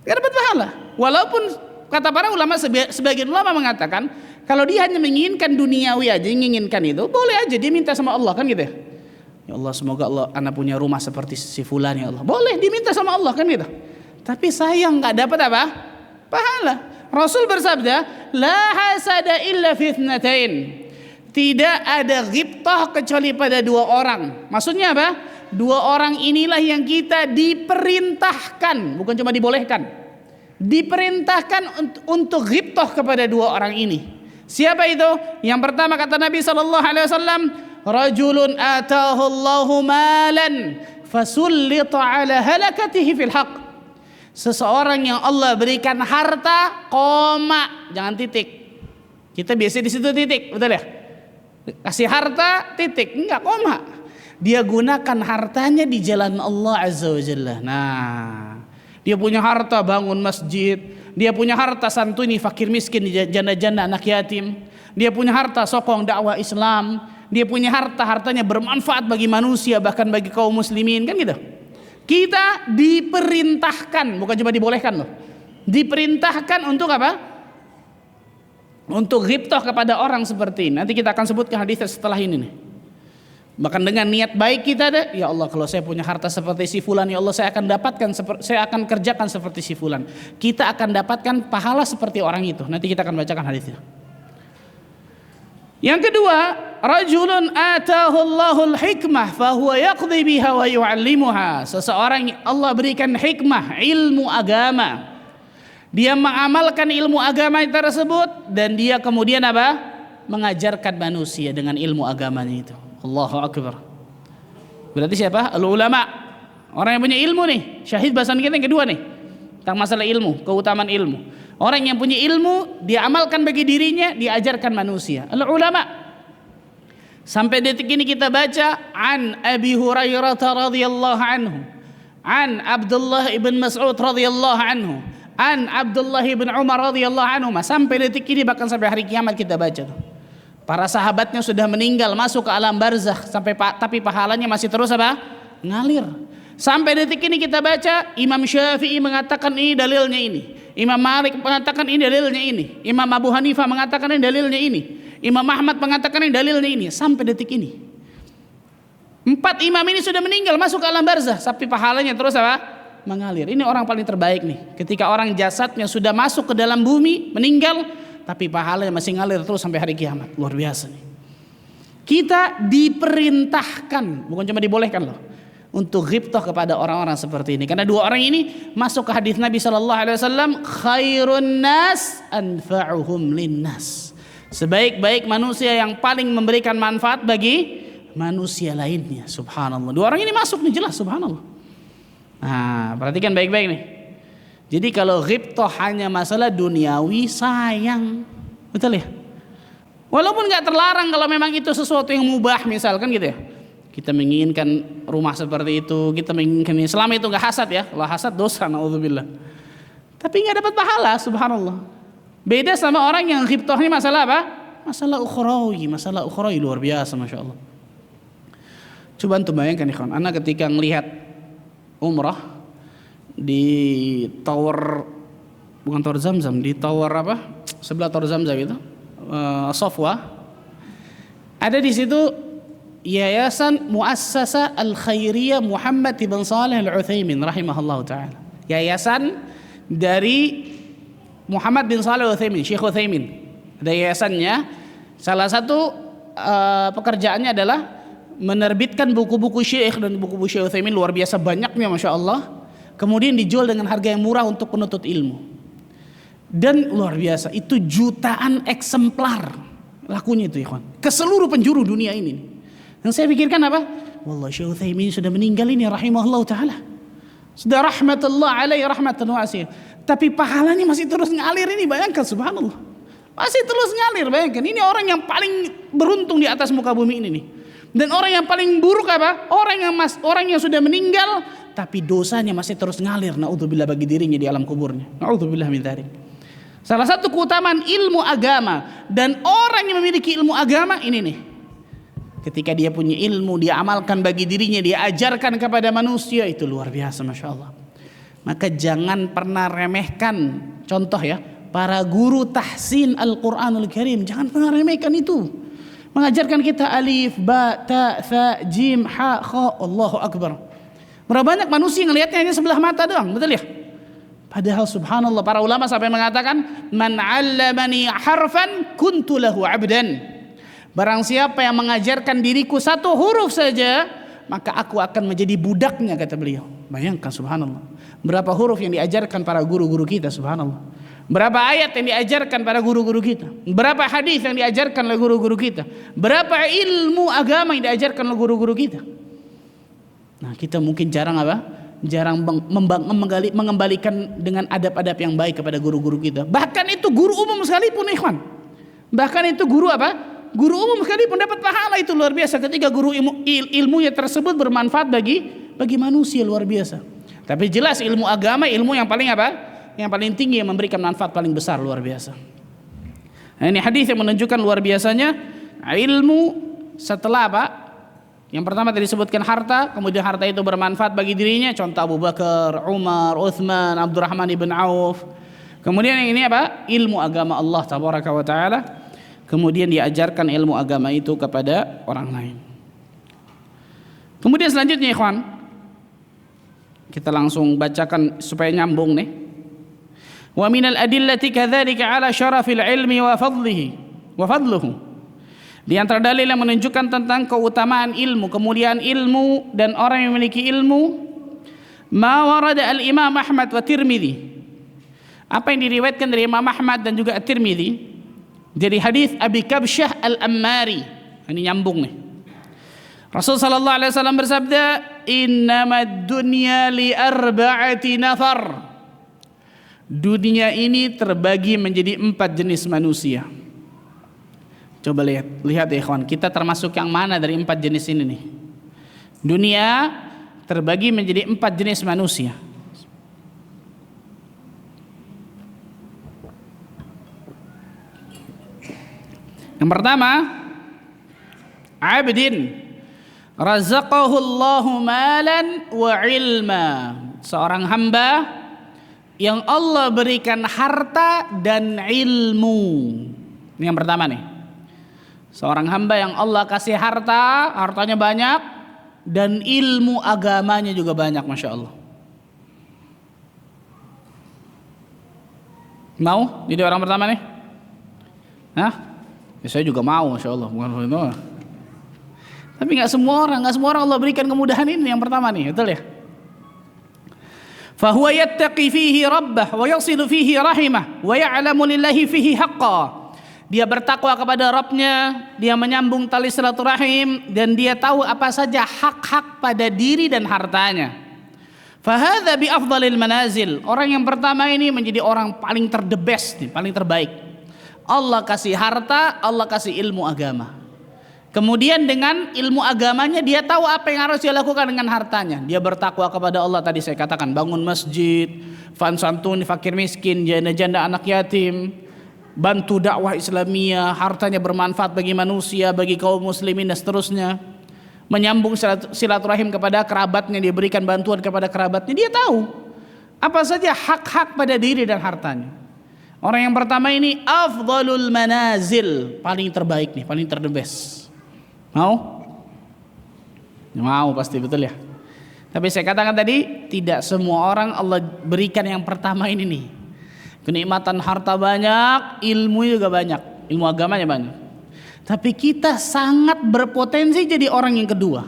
Nggak dapat pahala. Walaupun kata para ulama, sebagian ulama mengatakan kalau dia hanya menginginkan duniawi aja, menginginkan itu, boleh aja dia minta sama Allah, kan gitu ya. Ya Allah, semoga Allah anak punya rumah seperti si fulan, ya Allah. Boleh diminta sama Allah, kan gitu. Tapi sayang nggak dapat apa? Pahala. Rasul bersabda, la hasada illa fi itsnatain. Tidak ada ghibtah kecuali pada dua orang. Maksudnya apa? Dua orang inilah yang kita diperintahkan, bukan cuma dibolehkan. Diperintahkan untuk ghibtah kepada dua orang ini. Siapa itu? Yang pertama kata Nabi sallallahu alaihi wasallam, rajulun atahu Allahu malan fasullita ala halakatihi fil haqq. Seseorang yang Allah berikan harta, koma, jangan titik. Kita biasa di situ titik, betul ya? Kasih harta, titik, enggak koma. Dia gunakan hartanya di jalan Allah Azza wa Jalla. Nah, dia punya harta bangun masjid, dia punya harta santuni fakir miskin, janda-janda, anak yatim. Dia punya harta sokong dakwah Islam. Dia punya hartanya bermanfaat bagi manusia, bahkan bagi kaum muslimin, kan gitu. Kita diperintahkan, bukan cuma dibolehkan loh. Diperintahkan untuk apa? Untuk ghibtah kepada orang seperti ini. Nanti kita akan sebutkan hadis setelah ini nih. Bahkan dengan niat baik kita ada, ya Allah kalau saya punya harta seperti si fulan, ya Allah saya akan kerjakan seperti si fulan. Kita akan dapatkan pahala seperti orang itu. Nanti kita akan bacakan hadisnya. Yang kedua, rajulun atahu Allahul hikmah fahuwa yaqdi biha wa yu'allimuha. Seseorang Allah berikan hikmah, ilmu agama. Dia mengamalkan ilmu agama tersebut dan dia kemudian apa? Mengajarkan manusia dengan ilmu agamanya itu. Allahu akbar. Berarti siapa? Al-ulama. Orang yang punya ilmu nih. Syahid bahasan kita yang kedua nih. Tentang masalah ilmu, keutamaan ilmu. Orang yang punya ilmu, dia amalkan bagi dirinya, diajarkan manusia. Al-ulama. Sampai detik ini kita baca an Abi Hurairah radhiyallahu anhu, an Abdullah ibn Mas'ud radhiyallahu anhu, an Abdullah ibn Umar radhiyallahu anhu. Sampai detik ini bahkan sampai hari kiamat kita baca tuh. Para sahabatnya sudah meninggal, masuk ke alam barzakh, tapi pahalanya masih terus apa? Ngalir. Sampai detik ini kita baca Imam Syafi'i mengatakan ini dalilnya ini, Imam Malik mengatakan ini dalilnya ini, Imam Abu Hanifah mengatakan ini dalilnya ini, Imam Ahmad mengatakan ini dalilnya ini. Sampai detik ini 4 imam ini sudah meninggal, masuk ke alam barzakh, tapi pahalanya terus apa? Mengalir. Ini orang paling terbaik nih. Ketika orang jasadnya sudah masuk ke dalam bumi, meninggal, tapi pahalanya masih ngalir terus sampai hari kiamat. Luar biasa nih. Kita diperintahkan, bukan cuma dibolehkan loh, untuk ghibtah kepada orang-orang seperti ini. Karena dua orang ini masuk ke hadis Nabi sallallahu alaihi wasallam, khairun nas anfa'uhum linnas. Sebaik-baik manusia yang paling memberikan manfaat bagi manusia lainnya. Subhanallah. Dua orang ini masuk nih jelas, subhanallah. Nah, perhatikan baik-baik nih. Jadi kalau ghibtah hanya masalah duniawi, sayang. Betul ya? Walaupun gak terlarang kalau memang itu sesuatu yang mubah misalkan gitu ya. Kita menginginkan rumah seperti itu, kita menginginkan Islam, itu gak hasad ya. Kalau hasad dosa, na'udzubillah. Tapi gak dapat pahala, subhanallah. Beda sama orang yang ghibtahnya masalah apa? Masalah ukhrawi luar biasa, masya Allah. Coba antum bayangkan ikhwan, anak ketika ngelihat umrah di tower, bukan tower Zamzam, di tower apa? Sebelah tower Zamzam itu, Sofwa. Ada di situ Yayasan Muassasa Al-Khairiyah Muhammad ibn Saleh Al-Utsaimin rahimahullah taala. Yayasan dari Muhammad bin Saleh Al-Utsaimin, Syekh Utsaimin. Ada yayasannya. Salah satu pekerjaannya adalah menerbitkan buku-buku Syekh, dan buku-buku Syekh Utsaimin luar biasa banyaknya Masya Allah. Kemudian dijual dengan harga yang murah untuk penuntut ilmu. Dan luar biasa, itu jutaan eksemplar lakunya itu ikhwan, ke seluruh penjuru dunia ini. Yang saya pikirkan apa? Wallah, Syekh Utsaimin sudah meninggal ini rahimahullah ta'ala, sudah rahmatullah alaihi rahmatan wasi'ah, tapi pahalanya masih terus ngalir ini. Bayangkan, subhanallah, masih terus ngalir. Bayangkan, ini orang yang paling beruntung di atas muka bumi ini nih. Dan orang yang paling buruk apa? Orang yang sudah meninggal tapi dosanya masih terus ngalir, naudzubillah, bagi dirinya di alam kuburnya. Naudzubillah min dzalik. Salah satu keutamaan ilmu agama, dan orang yang memiliki ilmu agama ini nih, ketika dia punya ilmu, dia amalkan bagi dirinya, dia ajarkan kepada manusia, itu luar biasa Masya Allah. Maka jangan pernah remehkan, contoh ya, para guru tahsin Al-Quranul Karim, jangan pernah remehkan itu. Mengajarkan kita alif, ba, ta, tha, jim, ha, kha, Allahu Akbar. Berapa banyak manusia yang ngelihatnya hanya sebelah mata doang, betul ya? Padahal subhanallah, para ulama sampai mengatakan, man 'allamani harfan kuntu lahu 'abdan. Barang siapa yang mengajarkan diriku satu huruf saja, maka aku akan menjadi budaknya, kata beliau. Bayangkan subhanallah, berapa huruf yang diajarkan para guru-guru kita, subhanallah. Berapa ayat yang diajarkan pada guru-guru kita, berapa hadis yang diajarkan oleh guru-guru kita, berapa ilmu agama yang diajarkan oleh guru-guru kita. Nah, kita mungkin jarang mengembalikan dengan adab-adab yang baik kepada guru-guru kita. Bahkan itu guru umum sekalipun ikhwan, bahkan itu guru apa? Guru umum sekalipun dapat pahala, itu luar biasa ketika guru ilmunya tersebut bermanfaat bagi manusia, luar biasa. Tapi jelas ilmu agama, ilmu yang paling apa? Yang paling tinggi, yang memberikan manfaat paling besar, luar biasa. Nah, ini hadis yang menunjukkan luar biasanya ilmu setelah apa? Yang pertama tadi disebutkan harta, kemudian harta itu bermanfaat bagi dirinya, contoh Abu Bakar, Umar, Uthman, Abdurrahman ibn Auf. Kemudian yang ini apa? Ilmu agama Allah tabaraka wa taala. Kemudian diajarkan ilmu agama itu kepada orang lain. Kemudian selanjutnya ikhwan, kita langsung bacakan supaya nyambung nih. Wa minal adillati kadzalika ala syarafil ilmi wa fadluhu. Di antara dalil yang menunjukkan tentang keutamaan ilmu, kemuliaan ilmu dan orang yang memiliki ilmu, ma warada al-Imam Ahmad wa Tirmidzi. Apa yang diriwayatkan dari Imam Ahmad dan juga At-Tirmidzi dari hadis Abi Kabsyah Al-Ammari. Ini nyambung nih. Rasul sallallahu alaihi wasallam bersabda, "Innamad dunya li arba'ati nafar." Dunia ini terbagi menjadi 4 jenis manusia. Coba lihat ya ikhwan, kita termasuk yang mana dari 4 jenis ini nih? Dunia terbagi menjadi 4 jenis manusia. Yang pertama, abdin razaqahu Allahu malan wa ilma. Seorang hamba yang Allah berikan harta dan ilmu. Ini yang pertama nih. Seorang hamba yang Allah kasih hartanya banyak, dan ilmu agamanya juga banyak, Masya Allah. Mau jadi orang pertama nih? Hah? Ya, saya juga mau, Masya Allah. Bukan itu. Tapi nggak semua orang Allah berikan kemudahan ini. Yang pertama nih, betul ya? Fahuwa yattaqi fihi rabbah wa yasilu fihi rahimah wa ya'lamu lillahi fihi haqqa. Dia bertakwa kepada Rabbnya, dia menyambung tali silaturahim, dan dia tahu apa saja hak-hak pada diri dan hartanya. Fahadha bi afdalil manazil. Orang yang pertama ini menjadi orang paling the best, paling terbaik. Allah kasih harta, Allah kasih ilmu agama. Kemudian dengan ilmu agamanya dia tahu apa yang harus dia lakukan dengan hartanya. Dia bertakwa kepada Allah, tadi saya katakan, bangun masjid, fansantun fakir miskin, janda-janda anak yatim, bantu dakwah Islamiyah, hartanya bermanfaat bagi manusia, bagi kaum muslimin dan seterusnya. menyambung silaturahim kepada kerabatnya, dia berikan bantuan kepada kerabatnya, dia tahu apa saja hak-hak pada diri dan hartanya. Orang yang pertama ini afdalul manazil, paling terbaik nih, paling terdebes. Mau? Mau pasti, betul ya. Tapi saya katakan tadi, tidak semua orang Allah berikan yang pertama ini nih. Kenikmatan harta banyak, ilmu juga banyak, ilmu agamanya banyak. Tapi kita sangat berpotensi jadi orang yang kedua.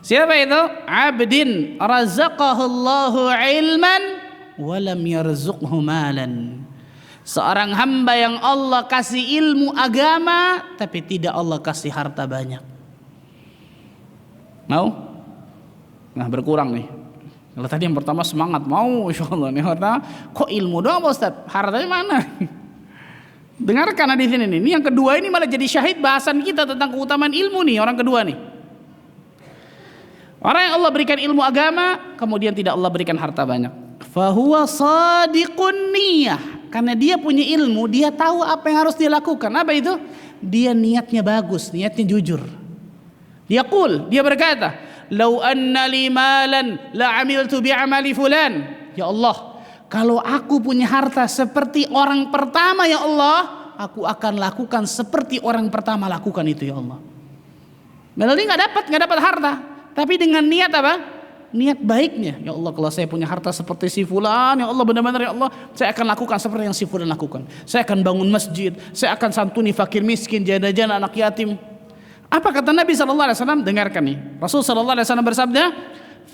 Siapa itu? Abdin razaqahullahu ilman walam yarzuqhu malan. Seorang hamba yang Allah kasih ilmu agama tapi tidak Allah kasih harta banyak. Mau? Nah, berkurang nih. Kalau tadi yang pertama semangat, mau insyaallah nih harta, kok ilmu doang Pak Ustaz? Hartanya mana? Dengarkan hadis ini nih. Ini yang kedua ini malah jadi syahid bahasan kita tentang keutamaan ilmu nih, orang kedua nih. Orang yang Allah berikan ilmu agama kemudian tidak Allah berikan harta banyak. Fahuwa sadiqun niyah. Karena dia punya ilmu, dia tahu apa yang harus dia lakukan. Apa itu? Dia niatnya bagus, niatnya jujur. Dia berkata, "Lau anna li malan la 'amiltu bi 'amali fulan." Ya Allah, kalau aku punya harta seperti orang pertama ya Allah, aku akan lakukan seperti orang pertama lakukan itu ya Allah. Berarti nggak dapat harta, tapi dengan niat apa? Niat baiknya. Ya Allah, kalau saya punya harta seperti si fulan, ya Allah benar-benar ya Allah, saya akan lakukan seperti yang si fulan lakukan. Saya akan bangun masjid, saya akan santuni fakir miskin, janda-janda, anak yatim. Apa kata Nabi SAW? Dengarkan nih. Rasul SAW bersabda,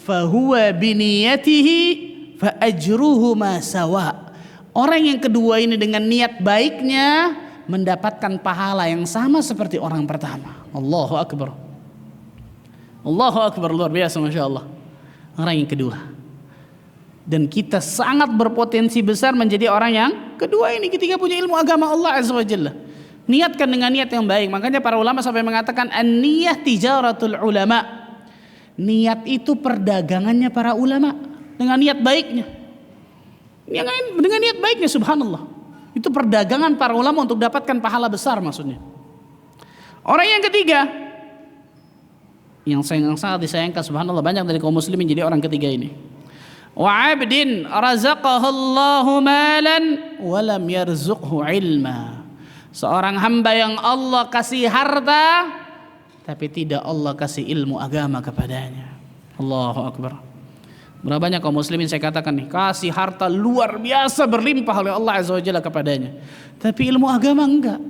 "Fahuwa biniyatihi fa ajruhu ma sawa." Orang yang kedua ini dengan niat baiknya mendapatkan pahala yang sama seperti orang pertama. Allahu akbar. Allahu akbar, luar biasa, Masya Allah. Orang yang kedua. Dan kita sangat berpotensi besar menjadi orang yang kedua ini ketika punya ilmu agama Allah Azza wa Jalla. Niatkan dengan niat yang baik. Makanya para ulama sampai mengatakan an-niyah tijaratul ulama. Niat itu perdagangannya para ulama dengan niat baiknya. Dengan niat baiknya, subhanallah. Itu perdagangan para ulama untuk dapatkan pahala besar maksudnya. Orang yang ketiga, yang sangat disayangkan, subhanallah, banyak dari kaum muslimin jadi orang ketiga ini. Wa 'abdin razaqahullahu malan wa lam yarzuqhu ilma. Seorang hamba yang Allah kasih harta tapi tidak Allah kasih ilmu agama kepadanya. Allahu akbar. Berapa banyak kaum muslimin saya katakan nih, kasih harta luar biasa berlimpah oleh Allah Azza wa Jalla kepadanya, tapi ilmu agama enggak.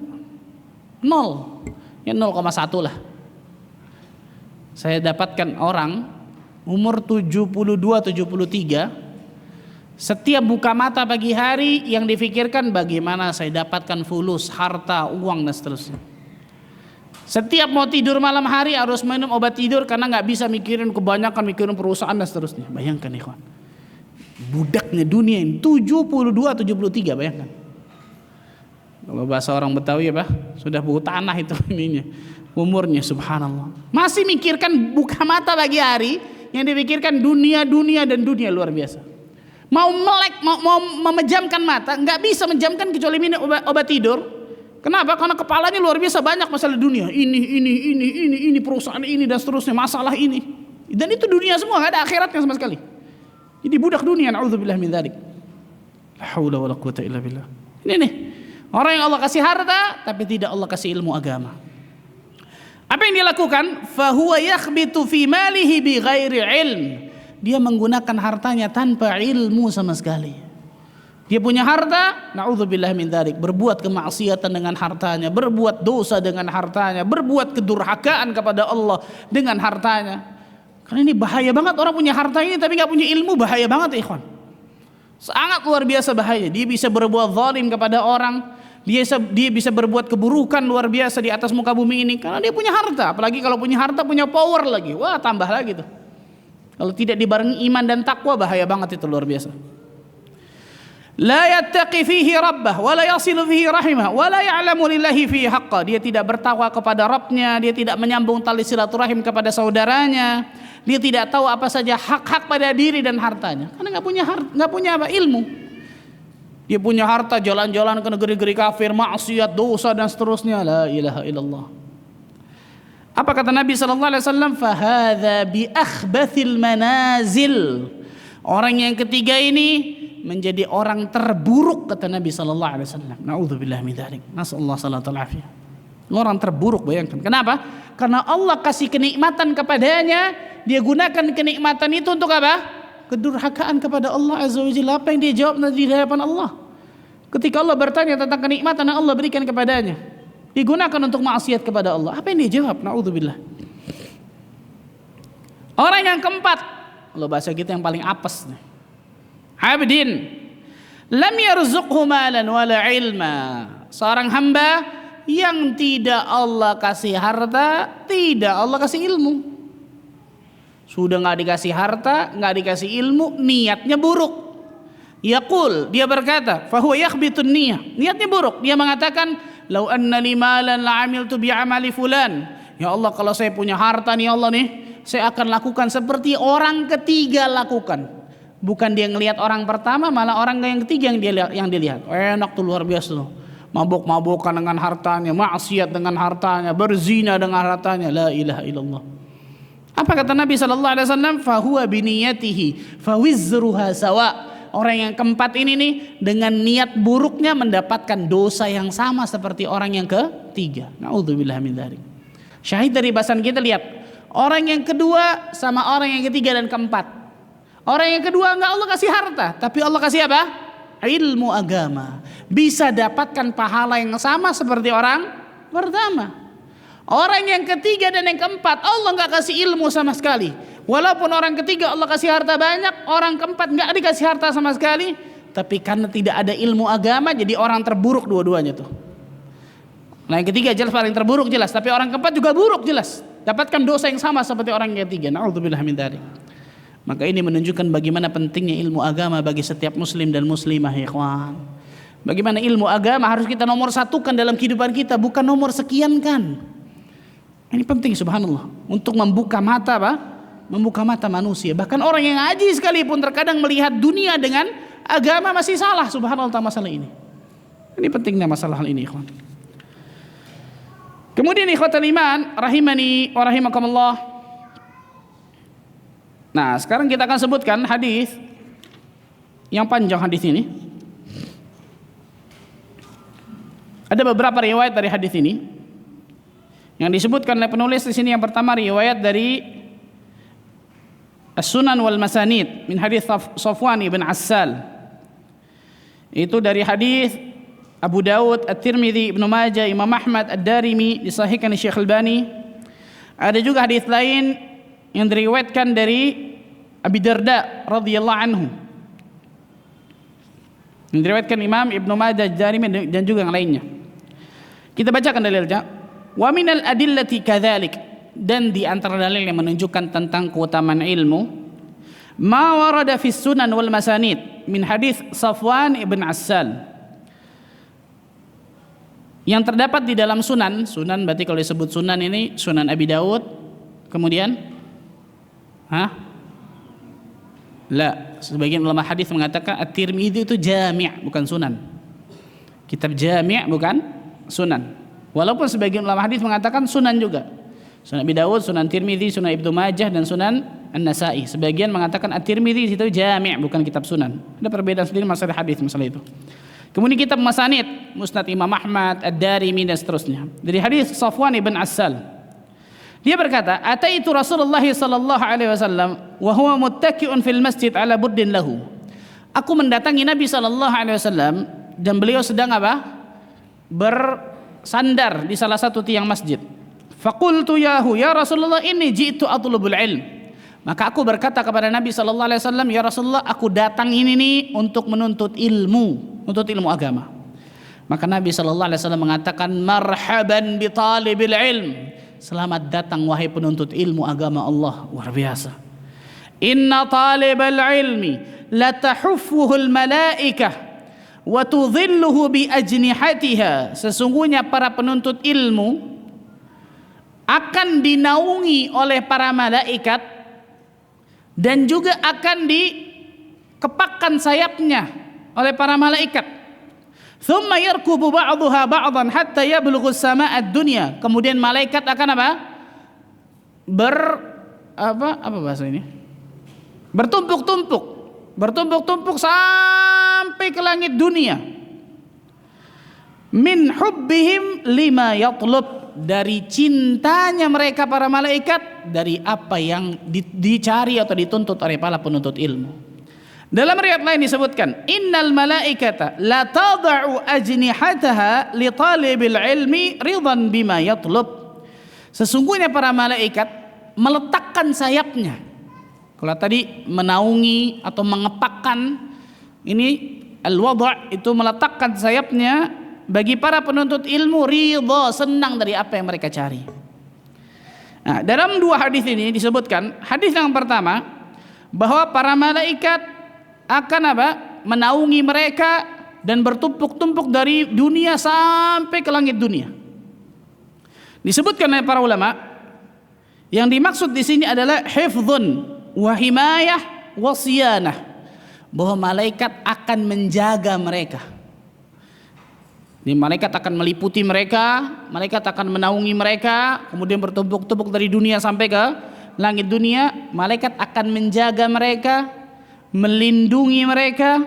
Nol. Ya 0,1 lah. Saya dapatkan orang umur 72-73, setiap buka mata pagi hari yang difikirkan bagaimana saya dapatkan fulus, harta, uang dan seterusnya. Setiap mau tidur malam hari harus minum obat tidur karena nggak bisa kebanyakan mikirin perusahaan dan seterusnya. Bayangkan ikhwan, budaknya dunia ini 72-73, bayangkan. Kalau bahasa orang Betawi ya sudah bau tanah itu ininya. Umurnya, subhanallah, masih mikirkan buka mata pagi hari, yang dipikirkan dunia dan dunia, luar biasa. Mau melek, mau memejamkan mata, nggak bisa menjamkan kecuali minum obat tidur. Kenapa? Karena kepalanya luar biasa banyak masalah dunia. Ini perusahaan ini dan seterusnya, masalah ini. Dan itu dunia semua, nggak ada akhiratnya sama sekali. Jadi budak dunia, na'udzubillah min dzalik. La haula wala quwata illa billah. Ini nih, orang yang Allah kasih harta tapi tidak Allah kasih ilmu agama. Apa yang dia lakukan? Fahuwa yakhbitu fi malihi bi ghairi ilm. Dia menggunakan hartanya tanpa ilmu sama sekali. Dia punya harta, na'udzubillah min dzalik, berbuat kemaksiatan dengan hartanya, berbuat dosa dengan hartanya, berbuat kedurhakaan kepada Allah dengan hartanya. Karena ini bahaya banget, orang punya harta ini tapi nggak punya ilmu, bahaya banget ikhwan. Sangat luar biasa bahaya. Dia bisa berbuat zalim kepada orang. Dia bisa berbuat keburukan luar biasa di atas muka bumi ini karena dia punya harta. Apalagi kalau punya harta, punya power lagi, wah tambah lagi tuh. Kalau tidak dibarengi iman dan takwa, bahaya banget itu, luar biasa. La yattaqi fihi rabbah wa la yasilu fihi rahimah wa la ya'lamu lillahi fihi haqqa. Dia tidak bertakwa kepada Rabbnya, dia tidak menyambung tali silaturahim kepada saudaranya, dia tidak tahu apa saja hak-hak pada diri dan hartanya karena nggak punya ilmu. Dia punya harta, jalan-jalan ke negeri-negeri kafir, maksiat, dosa dan seterusnya. La ilaha illallah. Apa kata Nabi sallallahu alaihi wasallam? Fahadza bi akhbathil manazil. Orang yang ketiga ini menjadi orang terburuk, kata Nabi sallallahu alaihi wasallam. Nauzubillah min dzalik. Nasallahu salatul afiyah. Orang terburuk, bayangkan. Kenapa? Karena Allah kasih kenikmatan kepadanya, dia gunakan kenikmatan itu untuk apa? Kedurhakaan kepada Allah azza wajalla. Apa yang dia jawab nanti di hadapan Allah? Ketika Allah bertanya tentang kenikmatan yang Allah berikan kepadanya, digunakan untuk maksiat kepada Allah. Apa yang dia jawab? Naudzubillah. Orang yang keempat, kalau bahasa kita yang paling apes nih. Abdin lam yarzuqhu malan wala ilma. Seorang hamba yang tidak Allah kasih harta, tidak Allah kasih ilmu. Sudah enggak dikasih harta, enggak dikasih ilmu, niatnya buruk. Yaqul, dia berkata, fa huwa yakhbitun niyyah. Niatnya buruk. Dia mengatakan, "Lau anna li malan la 'amiltu bi 'amali fulan." Ya Allah, kalau saya punya harta nih Allah nih, saya akan lakukan seperti orang ketiga lakukan. Bukan dia ngelihat orang pertama, malah orang yang ketiga yang dia lihat. Enak tuh, luar biasa tuh. Mabuk-mabukan dengan hartanya, maksiat dengan hartanya, berzina dengan hartanya. La ilaha illallah. Apa kata Nabi sallallahu alaihi wasallam? Fa huwa bi niyyatihi fa wizruha sawa. Orang yang keempat ini nih dengan niat buruknya mendapatkan dosa yang sama seperti orang yang ketiga. Nauzubillah min dzalik. Syahid dari bahasan kita, lihat. Orang yang kedua sama orang yang ketiga dan keempat. Orang yang kedua enggak Allah kasih harta, tapi Allah kasih apa? Ilmu agama. Bisa dapatkan pahala yang sama seperti orang pertama. Orang yang ketiga dan yang keempat Allah enggak kasih ilmu sama sekali. Walaupun orang ketiga Allah kasih harta banyak, orang keempat enggak dikasih harta sama sekali, tapi karena tidak ada ilmu agama jadi orang terburuk dua-duanya tuh. Nah, yang ketiga jelas paling terburuk jelas, tapi orang keempat juga buruk jelas. Dapatkan dosa yang sama seperti orang yang ketiga. Nauzubillah min dzalik. Maka ini menunjukkan bagaimana pentingnya ilmu agama bagi setiap muslim dan muslimah, ya ikhwan. Bagaimana ilmu agama harus kita nomor satukan dalam kehidupan kita, bukan nomor sekian kan. Ini penting, subhanallah, untuk membuka mata apa? Membuka mata manusia. Bahkan orang yang ngaji sekalipun terkadang melihat dunia dengan agama masih salah, subhanallah, tentang masalah ini. Ini pentingnya masalah hal ini, ikhwan. Kemudian ikhwatal iman rahimani wa rahimakumullah. Nah, sekarang kita akan sebutkan hadis yang panjang hadis ini. Ada beberapa riwayat dari hadis ini yang disebutkan oleh penulis di sini. Yang pertama riwayat dari As-Sunan wal Masanid min hadis Safwan ibn Assal. Itu dari hadis Abu Dawud, At-Tirmidzi, Ibnu Majah, Imam Ahmad, Ad-Darimi, disahihkan Syekh Albani. Ada juga hadis lain yang diriwayatkan dari Abi Darda radhiyallahu anhu. Yang diriwayatkan Imam Ibnu Majah, Ad-Darimi dan juga yang lainnya. Kita bacakan dalilnya. Wa minal adillati kadzalik, dan di antara dalil yang menunjukkan tentang keutamaan ilmu, ma warada fis sunan wal masanid min hadis Safwan ibn Assal. Yang terdapat di dalam sunan berarti kalau disebut sunan ini Sunan Abi Daud, kemudian sebagian ulama hadis mengatakan At-Tirmidzi itu jami' bukan sunan. Kitab jami' bukan sunan. Walaupun sebagian ulama hadis mengatakan sunan juga. Sunan Abi Daud, Sunan Tirmidzi, Sunan Ibnu Majah dan Sunan An-Nasa'i. Sebagian mengatakan At-Tirmidzi itu jami' bukan kitab sunan. Ada perbedaan sendiri masalah hadis masalah itu. Kemudian kitab Masanid, Musnad Imam Ahmad, Ad-Darimi dan seterusnya. Dari hadis Safwan ibn Assal. Dia berkata, "Ataitu Rasulullah sallallahu alaihi wasallam wa huwa muttaki'un fil masjid ala buddin lahu." Aku mendatangi Nabi sallallahu alaihi wasallam dan beliau sedang apa? Bersandar di salah satu tiang masjid. Faqultu ya Rasulullah, inni ji'tu atlubul ilm. Maka aku berkata kepada Nabi sallallahu alaihi wasallam, "Ya Rasulullah, aku datang ini nih untuk menuntut ilmu agama." Maka Nabi sallallahu alaihi wasallam mengatakan, "Marhaban bi talibil ilm." Selamat datang wahai penuntut ilmu agama Allah. Luar biasa. Inna talibal ilmi la tahuffuhu al malaikah wa tudhilluhu bi ajnihatiha. Sesungguhnya para penuntut ilmu akan dinaungi oleh para malaikat dan juga akan dikepakkan sayapnya oleh para malaikat. Thumma yarkubu ba'daha ba'dan hatta yablughu as-samaa'a ad-dunya. Kemudian malaikat akan apa? apa bahasa ini? Bertumpuk-tumpuk sampai ke langit dunia. Min hubbihim lima yatlub, dari cintanya mereka para malaikat dari apa yang dicari atau dituntut oleh para penuntut ilmu. Dalam riwayat lain disebutkan, innal malaikata la tada'u ajnihataha li talibil ilmi ridan bima yatlub. Sesungguhnya para malaikat meletakkan sayapnya. Kalau tadi menaungi atau mengepakkan, ini al-wad' itu meletakkan sayapnya bagi para penuntut ilmu, ridha, senang dari apa yang mereka cari. Nah, dalam dua hadis ini disebutkan, hadis yang pertama bahwa para malaikat akan menaungi mereka dan bertumpuk-tumpuk dari dunia sampai ke langit dunia. Disebutkan oleh para ulama, yang dimaksud di sini adalah hifdzun wa himayah wa siyanah, bahwa malaikat akan menjaga mereka. Ini malaikat akan meliputi mereka, malaikat akan menaungi mereka, kemudian bertumpuk-tumpuk dari dunia sampai ke langit dunia. Malaikat akan menjaga mereka, melindungi mereka,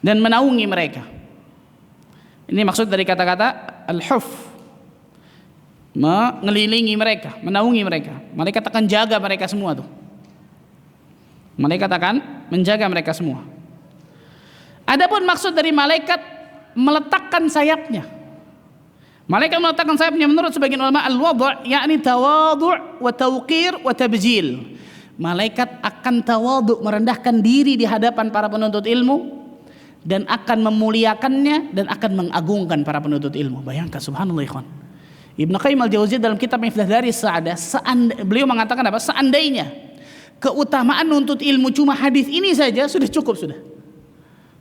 dan menaungi mereka. Ini maksud dari kata-kata al-huf, mengelilingi mereka, menaungi mereka. Malaikat akan jaga mereka semua tuh. Malaikat akan menjaga mereka semua. Adapun maksud dari malaikat meletakkan sayapnya. Malaikat meletakkan sayapnya menurut sebagian ulama al-wad', yakni tawadhu' wa tawqir wa tabjil. Malaikat akan tawadhu', merendahkan diri di hadapan para penuntut ilmu, dan akan memuliakannya dan akan mengagungkan para penuntut ilmu. Bayangkan, subhanallah ikhwan. Ibnu Qayyim al-Jauziyah dalam kitab Miftaah Daris Sa'adah, beliau mengatakan apa? Seandainya keutamaan nuntut ilmu cuma hadis ini saja sudah cukup,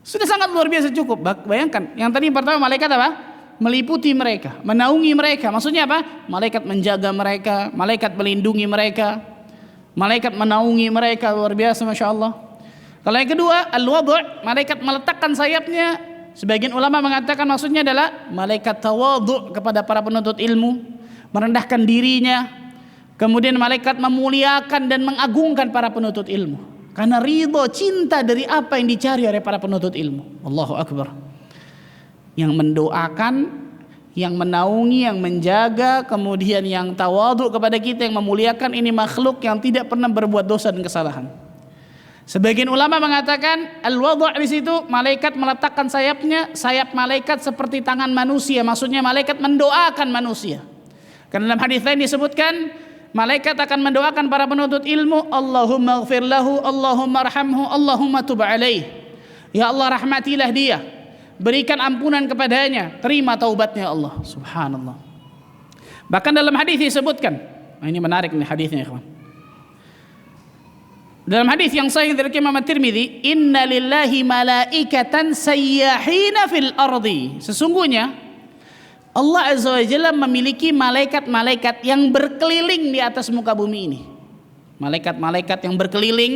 sudah sangat luar biasa cukup. Bayangkan, yang tadi pertama malaikat apa? Meliputi mereka, menaungi mereka. Maksudnya apa? Malaikat menjaga mereka, malaikat melindungi mereka, malaikat menaungi mereka, luar biasa, masya Allah. Kalau yang kedua, al-wad', malaikat meletakkan sayapnya. Sebagian ulama mengatakan maksudnya adalah malaikat tawadhu' kepada para penuntut ilmu, merendahkan dirinya, kemudian malaikat memuliakan dan mengagungkan para penuntut ilmu. Karena ridho, cinta dari apa yang dicari oleh para penuntut ilmu. Allahu Akbar. Yang mendoakan, yang menaungi, yang menjaga, kemudian yang tawadhu kepada kita, yang memuliakan, ini makhluk yang tidak pernah berbuat dosa dan kesalahan. Sebagian ulama mengatakan al-wad' di situ malaikat meletakkan sayapnya, sayap malaikat seperti tangan manusia, maksudnya malaikat mendoakan manusia. Karena dalam hadis lain disebutkan malaikat akan mendoakan para penuntut ilmu, Allahumma ighfir lahu, Allahumma arhamhu, Allahumma tub alaih. Ya Allah, rahmatilah dia, berikan ampunan kepadanya, terima taubatnya Allah. Subhanallah. Bahkan dalam hadis disebutkan, ini menarik nih hadisnya, ikhwan. Dalam hadis yang sahih dari Imam At-Tirmidzi, inna lillahi malaikatan sayyahina fil ardi. Sesungguhnya Allah Azza wa Jalla memiliki malaikat-malaikat yang berkeliling di atas muka bumi ini. Malaikat-malaikat yang berkeliling,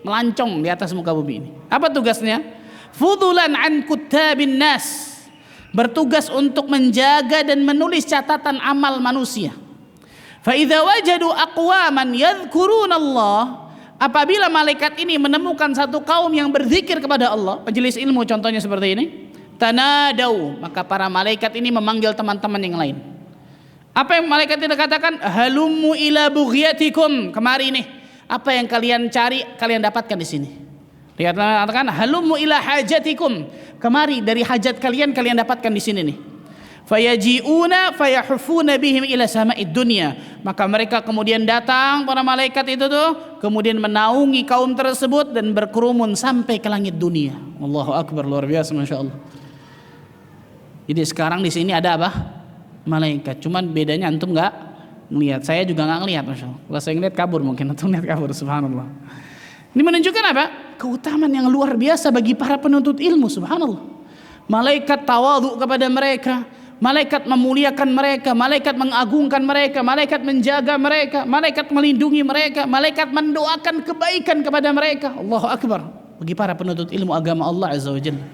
melancong di atas muka bumi ini. Apa tugasnya? Fudulan an kuttabin nas. Bertugas untuk menjaga dan menulis catatan amal manusia. Fa idza wajadu aqwaman yadhkuruna Allah, apabila malaikat ini menemukan satu kaum yang berzikir kepada Allah, majelis ilmu contohnya seperti ini, tanadau, maka para malaikat ini memanggil teman-teman yang lain. Apa yang malaikat itu katakan? Halummu ila bughyatikum, kemari nih, apa yang kalian cari kalian dapatkan di sini. Dia katakan halummu ila hajatikum, kemari dari hajat kalian dapatkan di sini nih. Fayaji'una fayahufuna bihim ila sama'id dunya, maka mereka kemudian datang para malaikat itu tuh, kemudian menaungi kaum tersebut dan berkerumun sampai ke langit dunia. Allahu Akbar, luar biasa, masya Allah. Jadi sekarang di sini ada apa? Malaikat. Cuman bedanya antum nggak ngelihat, saya juga nggak ngelihat, masya Allah. Kalau saya ngelihat kabur mungkin, antum ngelihat kabur, subhanallah. Ini menunjukkan apa? Keutamaan yang luar biasa bagi para penuntut ilmu, subhanallah. Malaikat tawadhu kepada mereka, malaikat memuliakan mereka, malaikat mengagungkan mereka, malaikat menjaga mereka, malaikat melindungi mereka, malaikat mendoakan kebaikan kepada mereka. Allahu Akbar. Bagi para penuntut ilmu agama Allah Azza wa Jalla.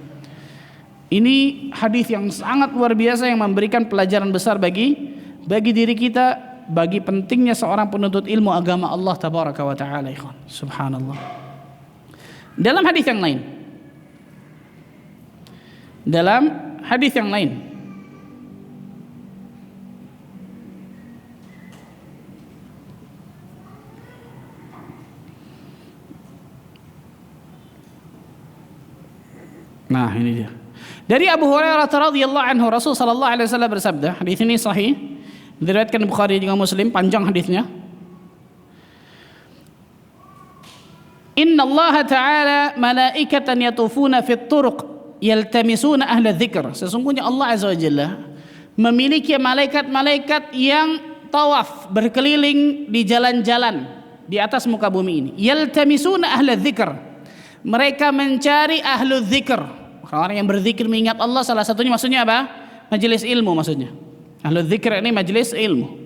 Ini hadis yang sangat luar biasa yang memberikan pelajaran besar bagi bagi diri kita, bagi pentingnya seorang penuntut ilmu agama Allah tabaraka wa taala. Ikhwan, subhanallah. Dalam hadis yang lain, nah ini dia. Dari Abu Hurairah radhiyallahu anhu, Rasul sallallahu alaihi wasallam bersabda, hadis ini sahih, diriwayatkan Bukhari dan Muslim, panjang hadisnya. Inna Allah Ta'ala malaikatan yatufuna fit turuq yaltamisuna ahla dzikr. Sesungguhnya Allah Azza wa Jalla memiliki malaikat-malaikat yang tawaf, berkeliling di jalan-jalan di atas muka bumi ini. Yaltamisuna ahla dzikr. Mereka mencari ahlu dzikr. Orang yang berzikir mengingat Allah, salah satunya maksudnya apa? Majelis ilmu maksudnya. Ahlu dzikr ini majelis ilmu.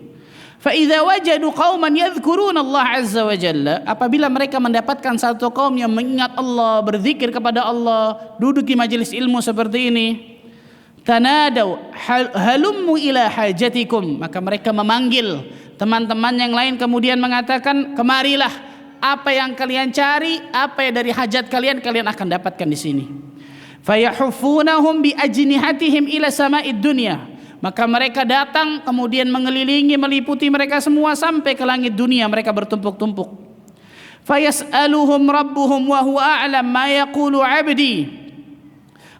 Fa idza wajadu qauman yadhkuruna Allah azza wa jalla, apabila mereka mendapatkan satu kaum yang mengingat Allah, berzikir kepada Allah, duduk di majelis ilmu seperti ini, tanadau halummu ila hajatikum, maka mereka memanggil teman-teman yang lain kemudian mengatakan, kemarilah, apa yang kalian cari, apa yang dari hajat kalian akan dapatkan di sini. Fayahuffunahum bi ajnihatihim ila sama'id dunya, maka mereka datang kemudian mengelilingi, meliputi mereka semua sampai ke langit dunia, mereka bertumpuk-tumpuk. Fayas'aluhum rabbuhum wa huwa a'lam ma yaqulu 'abdi,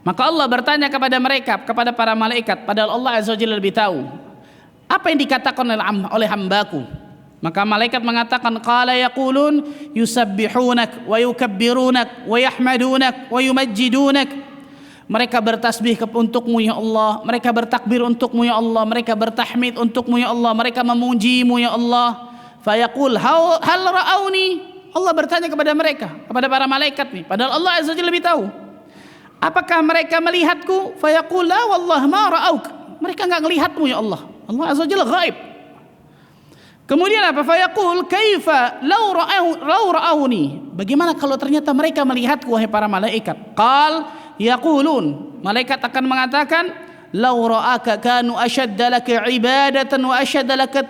maka Allah bertanya kepada mereka, kepada para malaikat, padahal Allah azza wajalla lebih tahu apa yang dikatakan oleh hambaku. Maka malaikat mengatakan, qala yaqulun yusabbihunak wa yukabbirunak wa yahmadunak wa yumajjidunak. Mereka bertasbih untukmu ya Allah, mereka bertakbir untukmu ya Allah, mereka bertahmid untukmu ya Allah, mereka memujimu ya Allah. Fayaqul hal ra'auni, Allah bertanya kepada mereka, kepada para malaikat nih, padahal Allah azza wajalla lebih tahu. Apakah mereka melihatku? Fayaqul la wallah ma ra'auk, mereka enggak melihatmu ya Allah, Allah azza wajalla ghaib. Kemudian apa? Fayaqul kaifa law ra'auni, bagaimana kalau ternyata mereka melihatku wahai para malaikat? Qal yaqulun, malaikat akan mengatakan, law ra'aka kanu ashadda laka ibadatan wa ashadda laka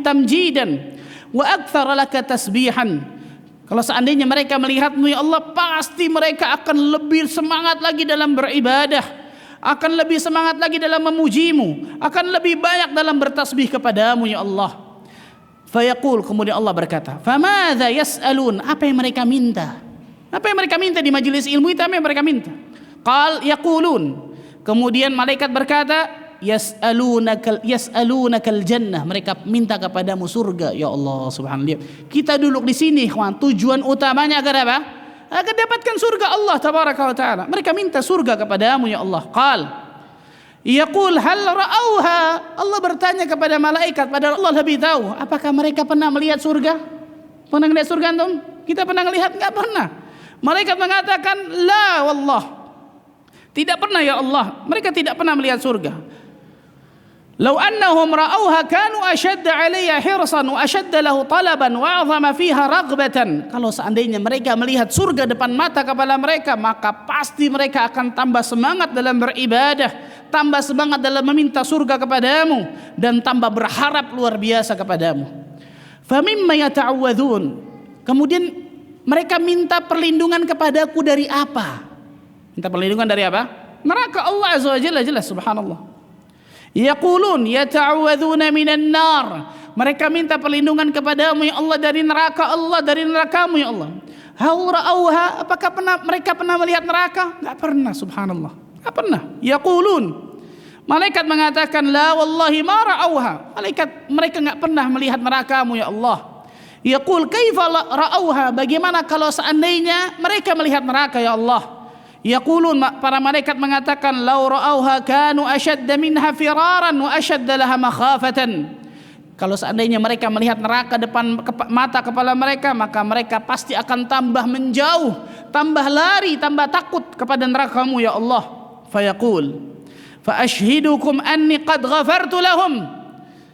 tamjidan wa akthara laka tasbihan. Kalau seandainya mereka melihatmu ya Allah, pasti mereka akan lebih semangat lagi dalam beribadah, akan lebih semangat lagi dalam memujimu, akan lebih banyak dalam bertasbih kepadamu ya Allah. Fayaqul, kemudian Allah berkata, famadza yas'alun, apa yang mereka minta? Apa yang mereka minta di majelis ilmu itu? Apa yang mereka minta? Qal yaqulun, kemudian malaikat berkata, yas'alunakal jannah, mereka minta kepadamu surga ya Allah. Subhanallah, kita duduk di sini kawan, tujuan utamanya agar apa? Agar dapatkan surga Allah tabaraka wa taala. Mereka minta surga kepadamu ya Allah. Qal yaqul hal ra'auha, Allah bertanya kepada malaikat, padahal Allah lebih tahu, apakah mereka pernah melihat surga? Pernah melihat surga antum? Kita pernah melihat? Enggak pernah. Malaikat mengatakan, la wallah, tidak pernah ya Allah, mereka tidak pernah melihat surga. Law annahum ra'auha kanu ashadda 'alayya hirsan wa ashadda lahu talaban wa 'azama fiha raghbatan. Kalau seandainya mereka melihat surga depan mata kepala mereka, maka pasti mereka akan tambah semangat dalam beribadah, tambah semangat dalam meminta surga kepadamu, dan tambah berharap luar biasa kepadamu. Famimma yata'awwadzun, kemudian mereka minta perlindungan kepadaku dari apa? Minta perlindungan dari apa? Neraka Allah azza wa jalla, jelas, subhanallah. Yaqulun yata'awwadzuna minan nar, mereka minta perlindungan kepadamu ya Allah dari neraka Allah, dari nerakamu ya Allah. Hal ra'auha, apakah mereka pernah melihat neraka? Enggak pernah, subhanallah, enggak pernah. Yaqulun, malaikat mengatakan, la wallahi ma ra'auha, mereka enggak pernah melihat nerakamu ya Allah. Yaqul kaifa ra'auha, bagaimana kalau seandainya mereka melihat neraka ya Allah? Yaqulun, para malaikat mengatakan, law ra'auha kanu ashadda minha firaran wa ashadda laha makhafatan. Kalau seandainya mereka melihat neraka depan mata kepala mereka, maka mereka pasti akan tambah menjauh, tambah lari, tambah takut kepada neraka-Mu ya Allah. Fayaqul fa ashhidukum anni qad ghafartu lahum,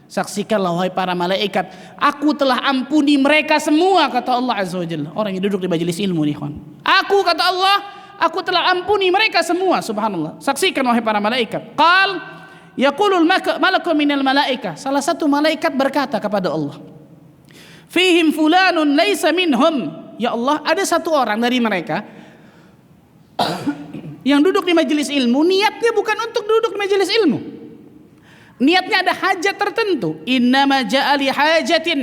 saksikanlah wahai para malaikat, aku telah ampuni mereka semua, kata Allah azza wajalla. Orang yang duduk di majelis ilmu nih kawan, aku, kata Allah, aku telah ampuni mereka semua, subhanallah. Saksikan wahai para malaikat. Qal Yaqulul malaku minal malaika. Salah satu malaikat berkata kepada Allah, "Fihim fulanun laisa minhum." Ya Allah, ada satu orang dari mereka yang duduk di majelis ilmu, niatnya bukan untuk duduk di majelis ilmu. Niatnya ada hajat tertentu. Innama ja'ali hajatin.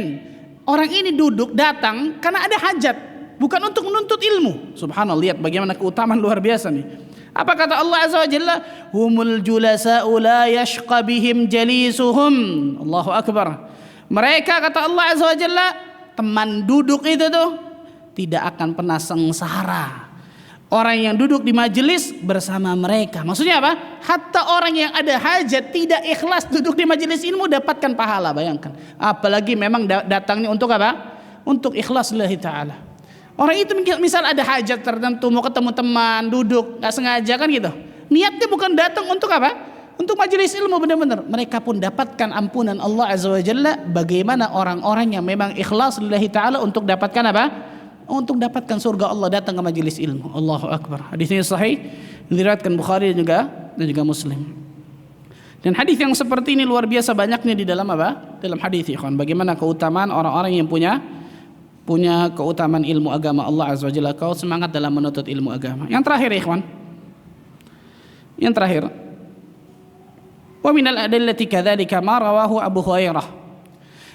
Orang ini duduk datang karena ada hajat, bukan untuk menuntut ilmu. Subhanallah, lihat bagaimana keutamaan luar biasa nih. Apa kata Allah Azza wa Jalla? Humul julasa'u la yashqa bihim jalisuhum. Allahu Akbar. Mereka, kata Allah Azza wa Jalla, teman duduk itu tuh tidak akan pernah sengsara. Orang yang duduk di majelis bersama mereka. Maksudnya apa? Hatta orang yang ada hajat tidak ikhlas duduk di majelis ilmu dapatkan pahala, bayangkan. Apalagi memang datangnya untuk apa? Untuk ikhlas lillahi ta'ala. Orang itu misal ada hajat tertentu, mau ketemu teman, duduk, gak sengaja kan gitu. Niatnya bukan datang untuk apa? Untuk majelis ilmu benar-benar. Mereka pun dapatkan ampunan Allah Azza wa Jalla. Bagaimana orang-orang yang memang ikhlas lillahi ta'ala untuk dapatkan apa? Untuk dapatkan surga Allah datang ke majelis ilmu. Allahu Akbar. Hadis ini sahih, diriwayatkan Bukhari dan juga Muslim. Dan hadis yang seperti ini luar biasa banyaknya di dalam apa? Dalam hadis, ikhwan. Bagaimana keutamaan orang-orang yang punya keutamaan ilmu agama Allah Azza wa Jalla, kau semangat dalam menuntut ilmu agama. Yang terakhir, ikhwan. Yang terakhir. Wa minal adillati kadzalika ma rawahu Abu Hurairah.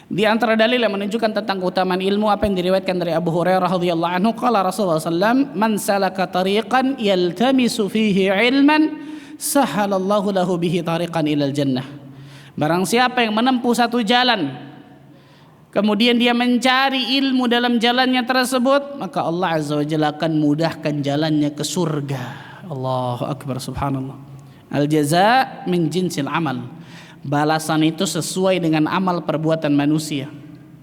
Di antara dalil yang menunjukkan tentang keutamaan ilmu apa yang diriwayatkan dari Abu Hurairah radhiyallahu anhu, qala Rasulullah sallallahu man salaka tariqan yaltamisu fihi ilman sahalallahu lahu bihi tariqan ilal jannah. Barang siapa yang menempuh satu jalan, kemudian dia mencari ilmu dalam jalannya tersebut, maka Allah Azza wa Jalla akan mudahkan jalannya ke surga. Allahu Akbar, subhanallah. Al-jaza min jinsil amal. Balasan itu sesuai dengan amal perbuatan manusia.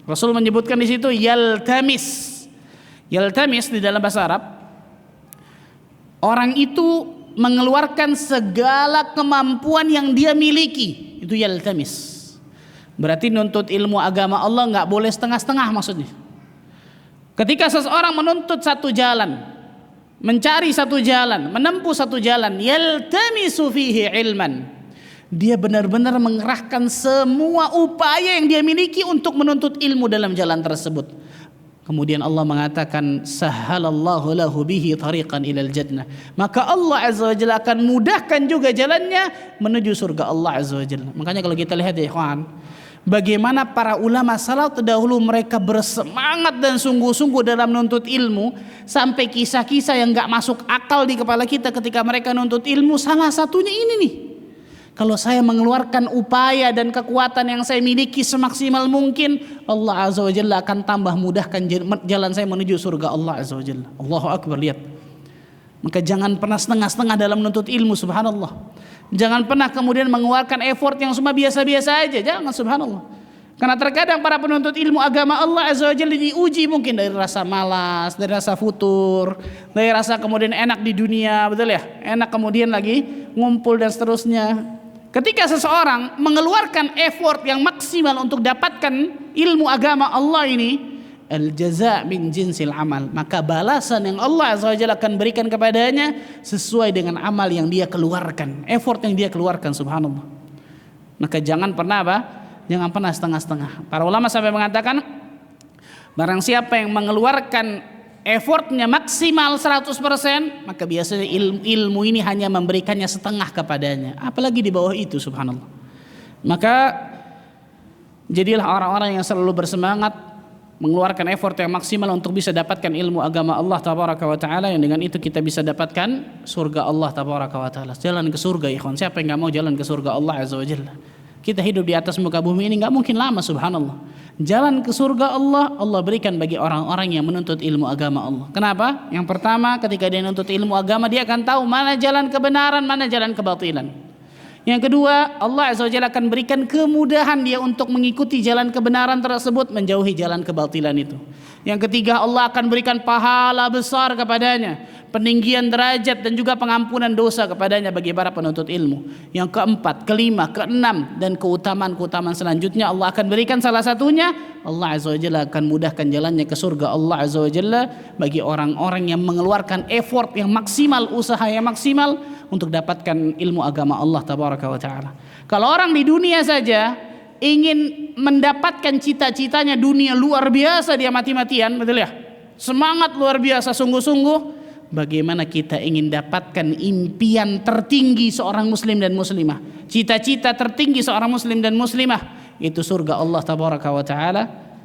Rasul menyebutkan di situ yaltamis. Yaltamis di dalam bahasa Arab, orang itu mengeluarkan segala kemampuan yang dia miliki. Itu yaltamis. Berarti nuntut ilmu agama Allah nggak boleh setengah-setengah maksudnya. Ketika seseorang menuntut satu jalan, mencari satu jalan, menempuh satu jalan, yaltamisu fihi ilman, dia benar-benar mengerahkan semua upaya yang dia miliki untuk menuntut ilmu dalam jalan tersebut. Kemudian Allah mengatakan sahalallahu lahu bihi tariqan ilal jannah. Maka Allah Azza wa Jalla akan mudahkan juga jalannya menuju surga Allah Azza wa Jalla. Makanya kalau kita lihat ya ikhwan, bagaimana para ulama salaf terdahulu mereka bersemangat dan sungguh-sungguh dalam menuntut ilmu, sampai kisah-kisah yang gak masuk akal di kepala kita ketika mereka menuntut ilmu. Salah satunya ini nih, kalau saya mengeluarkan upaya dan kekuatan yang saya miliki semaksimal mungkin, Allah Azza wa Jalla akan tambah mudahkan jalan saya menuju surga Allah Azza wa Jalla. Allahu Akbar, lihat. Maka jangan pernah setengah-setengah dalam menuntut ilmu, subhanallah. Jangan pernah kemudian mengeluarkan effort yang cuma biasa-biasa aja, jangan, subhanallah. Karena terkadang para penuntut ilmu agama Allah Azza wa Jalla diuji mungkin dari rasa malas, dari rasa futur, dari rasa kemudian enak di dunia, betul ya? Enak kemudian lagi ngumpul dan seterusnya. Ketika seseorang mengeluarkan effort yang maksimal untuk dapatkan ilmu agama Allah ini, al-jaza min jinsil amal, maka balasan yang Allah Azza wa Jalla akan berikan kepadanya sesuai dengan amal yang dia keluarkan, effort yang dia keluarkan, subhanallah. Maka jangan pernah apa? Jangan pernah setengah-setengah. Para ulama sampai mengatakan, barang siapa yang mengeluarkan effortnya maksimal 100%, maka biasanya ilmu ini hanya memberikannya setengah kepadanya, apalagi di bawah itu, subhanallah. Maka jadilah orang-orang yang selalu bersemangat mengeluarkan effort yang maksimal untuk bisa dapatkan ilmu agama Allah tabaraka wa taala, yang dengan itu kita bisa dapatkan surga Allah tabaraka wa taala. Jalan ke surga, ikhwan. Siapa yang enggak mau jalan ke surga Allah Azza wa Jalla? Kita hidup di atas muka bumi ini enggak mungkin lama, subhanallah. Jalan ke surga Allah, Allah berikan bagi orang-orang yang menuntut ilmu agama Allah. Kenapa? Yang pertama, ketika dia menuntut ilmu agama, dia akan tahu mana jalan kebenaran, mana jalan kebatilan. Yang kedua, Allah Azza wa Jalla akan berikan kemudahan dia untuk mengikuti jalan kebenaran tersebut, menjauhi jalan kebatilan itu. Yang ketiga, Allah akan berikan pahala besar kepadanya, peninggian derajat dan juga pengampunan dosa kepadanya bagi para penuntut ilmu. Yang keempat, kelima, keenam, dan keutamaan-keutamaan selanjutnya Allah akan berikan. Salah satunya, Allah Azza wa Jalla akan mudahkan jalannya ke surga Allah Azza wa Jalla bagi orang-orang yang mengeluarkan effort yang maksimal, usaha yang maksimal untuk dapatkan ilmu agama Allah tabaraka wa taala. Kalau orang di dunia saja ingin mendapatkan cita-citanya dunia luar biasa, dia mati-matian, betul ya? Semangat luar biasa sungguh-sungguh. Bagaimana kita ingin dapatkan impian tertinggi seorang muslim dan muslimah, cita-cita tertinggi seorang muslim dan muslimah, itu surga Allah tabaraka wa taala,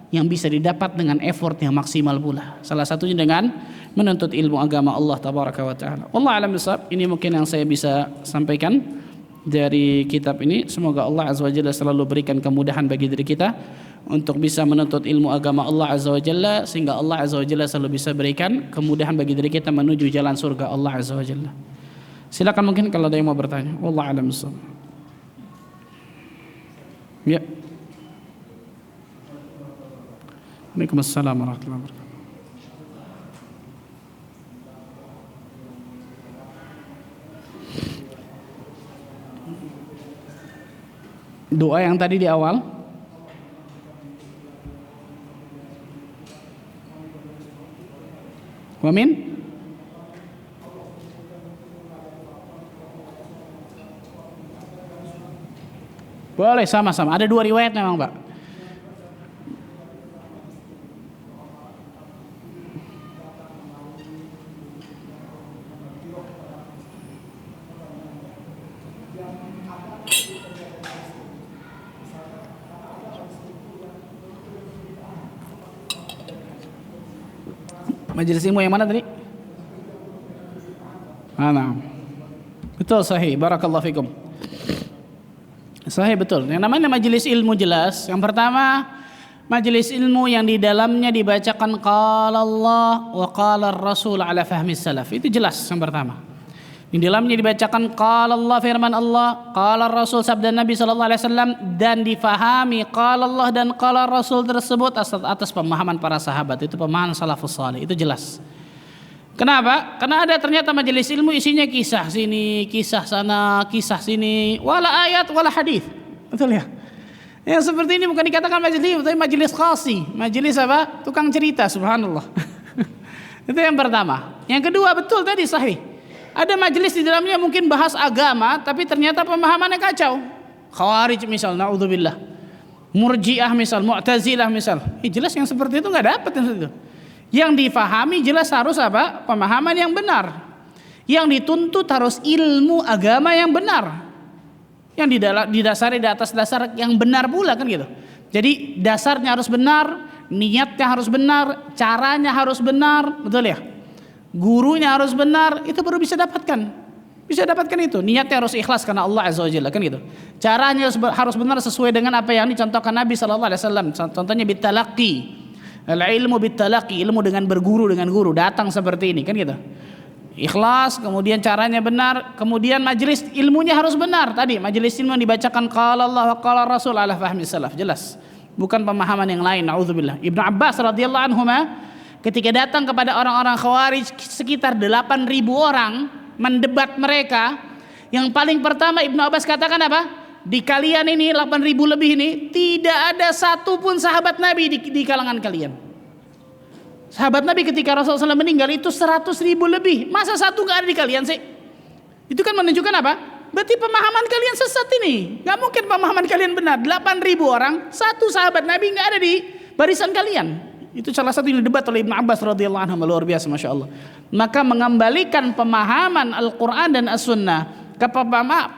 yang bisa didapat dengan effort yang maksimal pula. Salah satunya dengan menuntut ilmu agama Allah tabaraka wa taala. Wallahu a'lam bishawab. Ini mungkin yang saya bisa sampaikan dari kitab ini. Semoga Allah azza wa jalla selalu berikan kemudahan bagi diri kita untuk bisa menuntut ilmu agama Allah azza wa jalla, sehingga Allah azza wa jalla selalu bisa berikan kemudahan bagi diri kita menuju jalan surga Allah azza wa jalla. Silakan mungkin kalau ada yang mau bertanya. Wallahu a'lam bishawab. Ya. Waalaikumsalam warahmatullahi wabarakatuh. Doa yang tadi di awal. Amin. Boleh sama-sama. Ada dua riwayat memang, Pak. Majelis ilmu yang mana tadi? Betul, sahih. Barakallahu fikum. Sahih, betul. Yang namanya majelis ilmu jelas. Yang pertama, majelis ilmu yang di dalamnya dibacakan qala Allah wa qala Rasul ala fahmi salaf. Itu jelas yang pertama. Di dalamnya dibacakan qala Allah, firman Allah, qala Rasul, sabda Nabi sallallahu alaihi wasallam, dan difahami qala Allah dan qala Rasul tersebut atas pemahaman para sahabat. Itu pemahaman salafus salih. Itu jelas. Kenapa? Karena ada ternyata majelis ilmu isinya kisah sini, kisah sana, kisah sini, wala ayat wala hadis. Betul ya? Yang seperti ini bukan dikatakan majelis, tapi majelis qasi. Majelis apa? Tukang cerita, subhanallah. Itu yang pertama. Yang kedua, betul tadi sahih. Ada majelis di dalamnya mungkin bahas agama, tapi ternyata pemahamannya kacau. Khawarij misal, naudzubillah. Murji'ah misal, Mu'tazilah misal. Jelas yang seperti itu nggak dapat yang seperti itu. Yang difahami jelas harus apa? Pemahaman yang benar. Yang dituntut harus ilmu agama yang benar. Yang didasari di atas dasar yang benar pula, kan gitu. Jadi dasarnya harus benar, niatnya harus benar, caranya harus benar, betul ya? Gurunya harus benar, itu baru bisa dapatkan. Bisa dapatkan itu. Niatnya harus ikhlas karena Allah azza wajalla, kan gitu. Caranya harus benar sesuai dengan apa yang dicontohkan Nabi sallallahu alaihi wasallam. Contohnya bitalaqi. Al-ilmu bitalaqi, ilmu dengan berguru dengan guru, datang seperti ini, kan gitu. Ikhlas, kemudian caranya benar, kemudian majelis ilmunya harus benar. Tadi majelis ilmu yang dibacakan qala Allah wa qala Rasul ala fahmi salaf, jelas. Bukan pemahaman yang lain, naudzubillah. Ibnu Abbas radhiyallahu anhuma ketika datang kepada orang-orang Khawarij sekitar 8.000 orang mendebat mereka, yang paling pertama Ibnu Abbas katakan apa? Di kalian ini 8.000 lebih ini tidak ada satupun sahabat Nabi di kalangan kalian. Sahabat Nabi ketika Rasulullah SAW meninggal itu 100.000 lebih. Masa satu gak ada di kalian sih? Itu kan menunjukkan apa? Berarti pemahaman kalian sesat ini. Gak mungkin pemahaman kalian benar. 8.000 orang, satu sahabat Nabi gak ada di barisan kalian. Itu salah satu yang didebat oleh Ibnu Abbas radhiyallahu anhu, luar biasa, masya Allah. Maka mengembalikan pemahaman Al-Quran dan As-Sunnah ke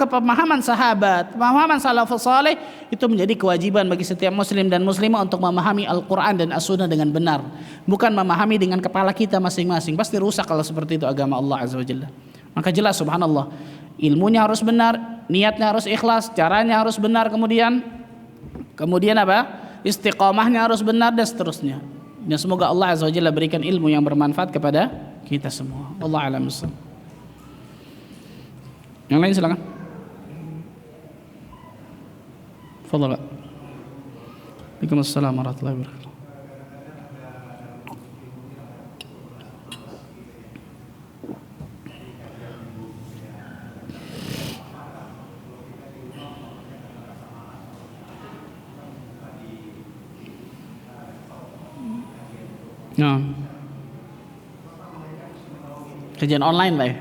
pemahaman sahabat, pemahaman salafus saleh, itu menjadi kewajiban bagi setiap muslim dan muslimah untuk memahami Al-Quran dan As-Sunnah dengan benar, bukan memahami dengan kepala kita masing-masing. Pasti rusak kalau seperti itu agama Allah azza wajalla. Maka jelas subhanallah, ilmunya harus benar, niatnya harus ikhlas, caranya harus benar, kemudian apa? Istiqamahnya harus benar dan seterusnya. Dan semoga Allah azza wajalla berikan ilmu yang bermanfaat kepada kita semua. Wallahu a'lam bishawab. Yang lain silakan. Fadhal. Waalaikumsalam warahmatullahi wabarakatuh. Nah, kajian online lah ya.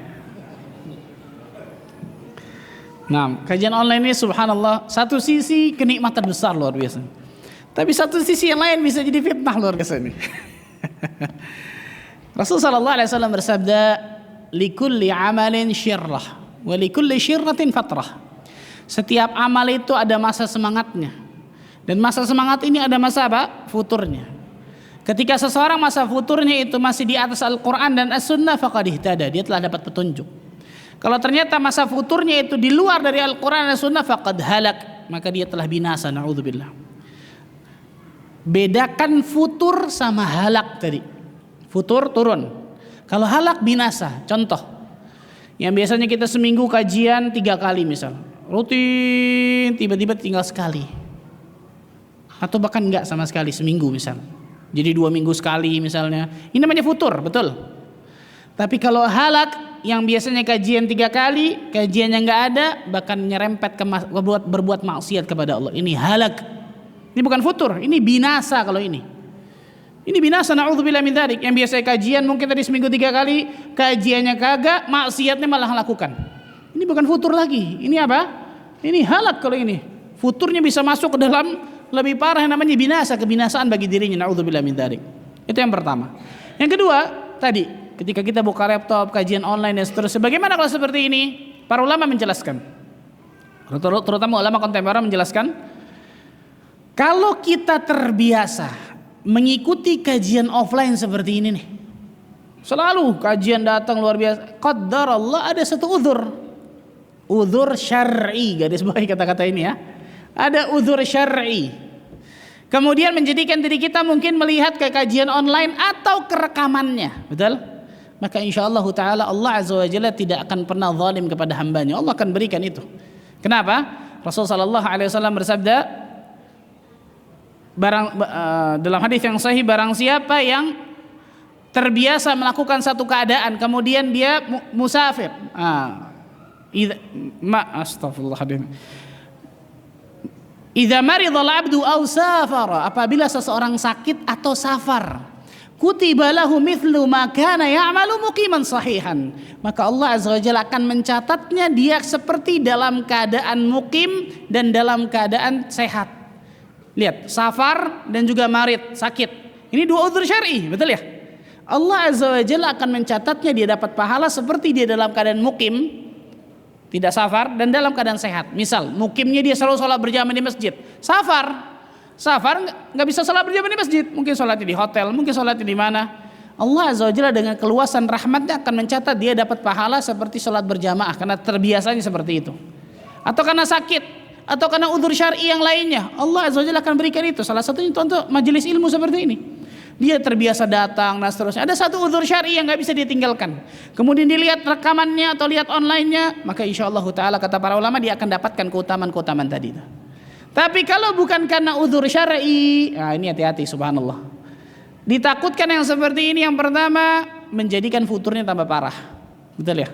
Nah, kajian online ini subhanallah, satu sisi kenikmatan besar luar biasa. Tapi satu sisi yang lain bisa jadi fitnah luar biasa ini. Rasul sallallahu alaihi wasallam bersabda, "Likulli amalin syirrah wa likulli syirratin fatrah." Setiap amal itu ada masa semangatnya. Dan masa semangat ini ada masa apa? Futurnya. Ketika seseorang masa futurnya itu masih di atas Al-Qur'an dan As-Sunnah, faqad ihtada, dia telah dapat petunjuk. Kalau ternyata masa futurnya itu di luar dari Al-Quran dan Sunnah, faqad halak, maka dia telah binasa, na'udzubillah. Bedakan futur sama halak tadi. Futur turun, kalau halak binasa. Contoh, yang biasanya kita seminggu kajian 3 kali misal, rutin, tiba-tiba tinggal sekali, atau bahkan enggak sama sekali seminggu misal, jadi 2 minggu sekali misalnya. Ini namanya futur, betul. Tapi kalau halak yang biasanya kajian 3 kali, kajiannya nggak ada, bahkan nyerempet ke berbuat maksiat kepada Allah. Ini halak. Ini bukan futur, ini binasa kalau ini. Ini binasa, na'udzubillah min dzalik. Yang biasa kajian mungkin tadi seminggu 3 kali, kajiannya kagak, maksiatnya malah lakukan. Ini bukan futur lagi. Ini apa? Ini halak kalau ini. Futurnya bisa masuk ke dalam lebih parah yang namanya binasa, kebinasaan bagi dirinya, na'udzubillah min dzalik. Itu yang pertama. Yang kedua, tadi ketika kita buka laptop, kajian online dan seterusnya, bagaimana kalau seperti ini? Para ulama menjelaskan, terutama ulama kontemporer menjelaskan, kalau kita terbiasa mengikuti kajian offline seperti ini nih, selalu kajian datang luar biasa, qaddarallah ada satu uzur syar'i, garis bawahi kata-kata ini ya, ada uzur syar'i, kemudian menjadikan diri kita mungkin melihat ke kajian online atau kerekamannya, betul? Maka insyaallah ta'ala Allah azza wa jalla tidak akan pernah zalim kepada hambanya. Allah akan berikan itu. Kenapa? Rasul sallallahu alaihi wasallam bersabda, dalam hadis yang sahih, barang siapa yang terbiasa melakukan satu keadaan kemudian dia musafir, astagfirullahaladzim, idza maridha al-'abdu aw safara, apabila seseorang sakit atau safar, kutiba lahu mithlu ma kana ya'malu muqiman sahihan, maka Allah azza wajalla akan mencatatnya dia seperti dalam keadaan mukim dan dalam keadaan sehat. Lihat, safar dan juga marid, sakit. Ini 2 uzur syar'i, betul ya? Allah azza wajalla akan mencatatnya dia dapat pahala seperti dia dalam keadaan mukim, tidak safar, dan dalam keadaan sehat. Misal, mukimnya dia selalu sholat berjamaah di masjid. Safar nggak bisa sholat berjamaah di masjid, mungkin sholatnya di hotel, mungkin sholatnya di mana. Allah azza wajalla dengan keluasan rahmatnya akan mencatat dia dapat pahala seperti sholat berjamaah karena terbiasanya seperti itu. Atau karena sakit, atau karena udzur syar'i yang lainnya, Allah azza wajalla akan berikan itu. Salah satunya contoh majelis ilmu seperti ini. Dia terbiasa datang dan seterusnya. Ada satu udzur syar'i yang nggak bisa ditinggalkan. Kemudian dilihat rekamannya atau lihat online-nya, maka insyaallah taala kata para ulama dia akan dapatkan keutamaan tadi itu. Tapi kalau bukan karena udzur syar'i, nah ini hati-hati, subhanallah. Ditakutkan yang seperti ini, yang pertama menjadikan futurnya tambah parah. Betul ya?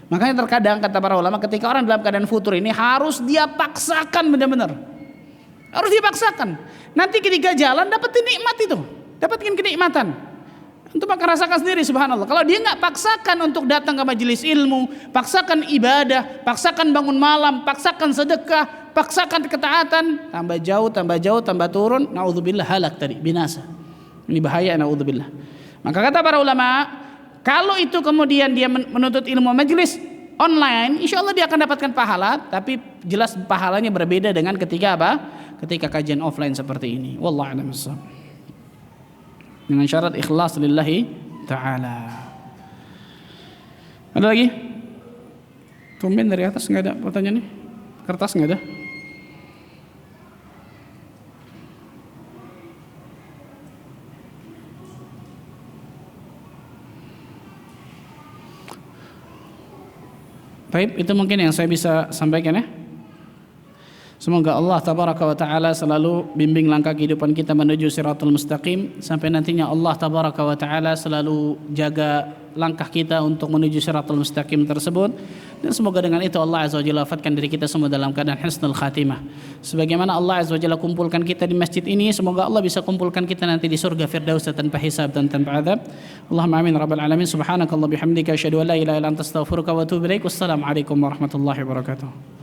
Makanya terkadang kata para ulama, ketika orang dalam keadaan futur ini harus dia paksakan benar-benar. Harus dipaksakan. Nanti ketika jalan dapetin nikmat itu, dapetin kenikmatan. Untuk maka rasakan sendiri, subhanallah. Kalau dia nggak paksakan untuk datang ke majelis ilmu, paksakan ibadah, paksakan bangun malam, paksakan sedekah, paksakan ketaatan, tambah jauh, tambah turun, naudzubillah halak tadi, binasa. Ini bahaya, naudzubillah. Maka kata para ulama, kalau itu kemudian dia menuntut ilmu majelis online, insya Allah dia akan dapatkan pahala, tapi jelas pahalanya berbeda dengan ketika apa? Ketika kajian offline seperti ini. Wallahu a'lam bishawab. Dengan syarat ikhlas lillahi ta'ala. Ada lagi? Tumben dari atas nggak ada pertanyaan nih? Kertas nggak ada? Baik, itu mungkin yang saya bisa sampaikan ya. Semoga Allah tabaraka wa ta'ala selalu bimbing langkah kehidupan kita menuju siratal mustaqim, sampai nantinya Allah tabaraka wa ta'ala selalu jaga langkah kita untuk menuju siratal mustaqim tersebut. Dan semoga dengan itu Allah azza wa jalla wafatkan diri kita semua dalam keadaan husnul khatimah. Sebagaimana Allah azza wa jalla kumpulkan kita di masjid ini, semoga Allah bisa kumpulkan kita nanti di surga firdaus tanpa hisab dan tanpa azab. Allahumma amin rabbal alamin. Subhanakallah bihamdika asyhadu an la ilaha illa anta astaghfiruka wa atubu ilaik. Wassalamu alaikum warahmatullahi wabarakatuh.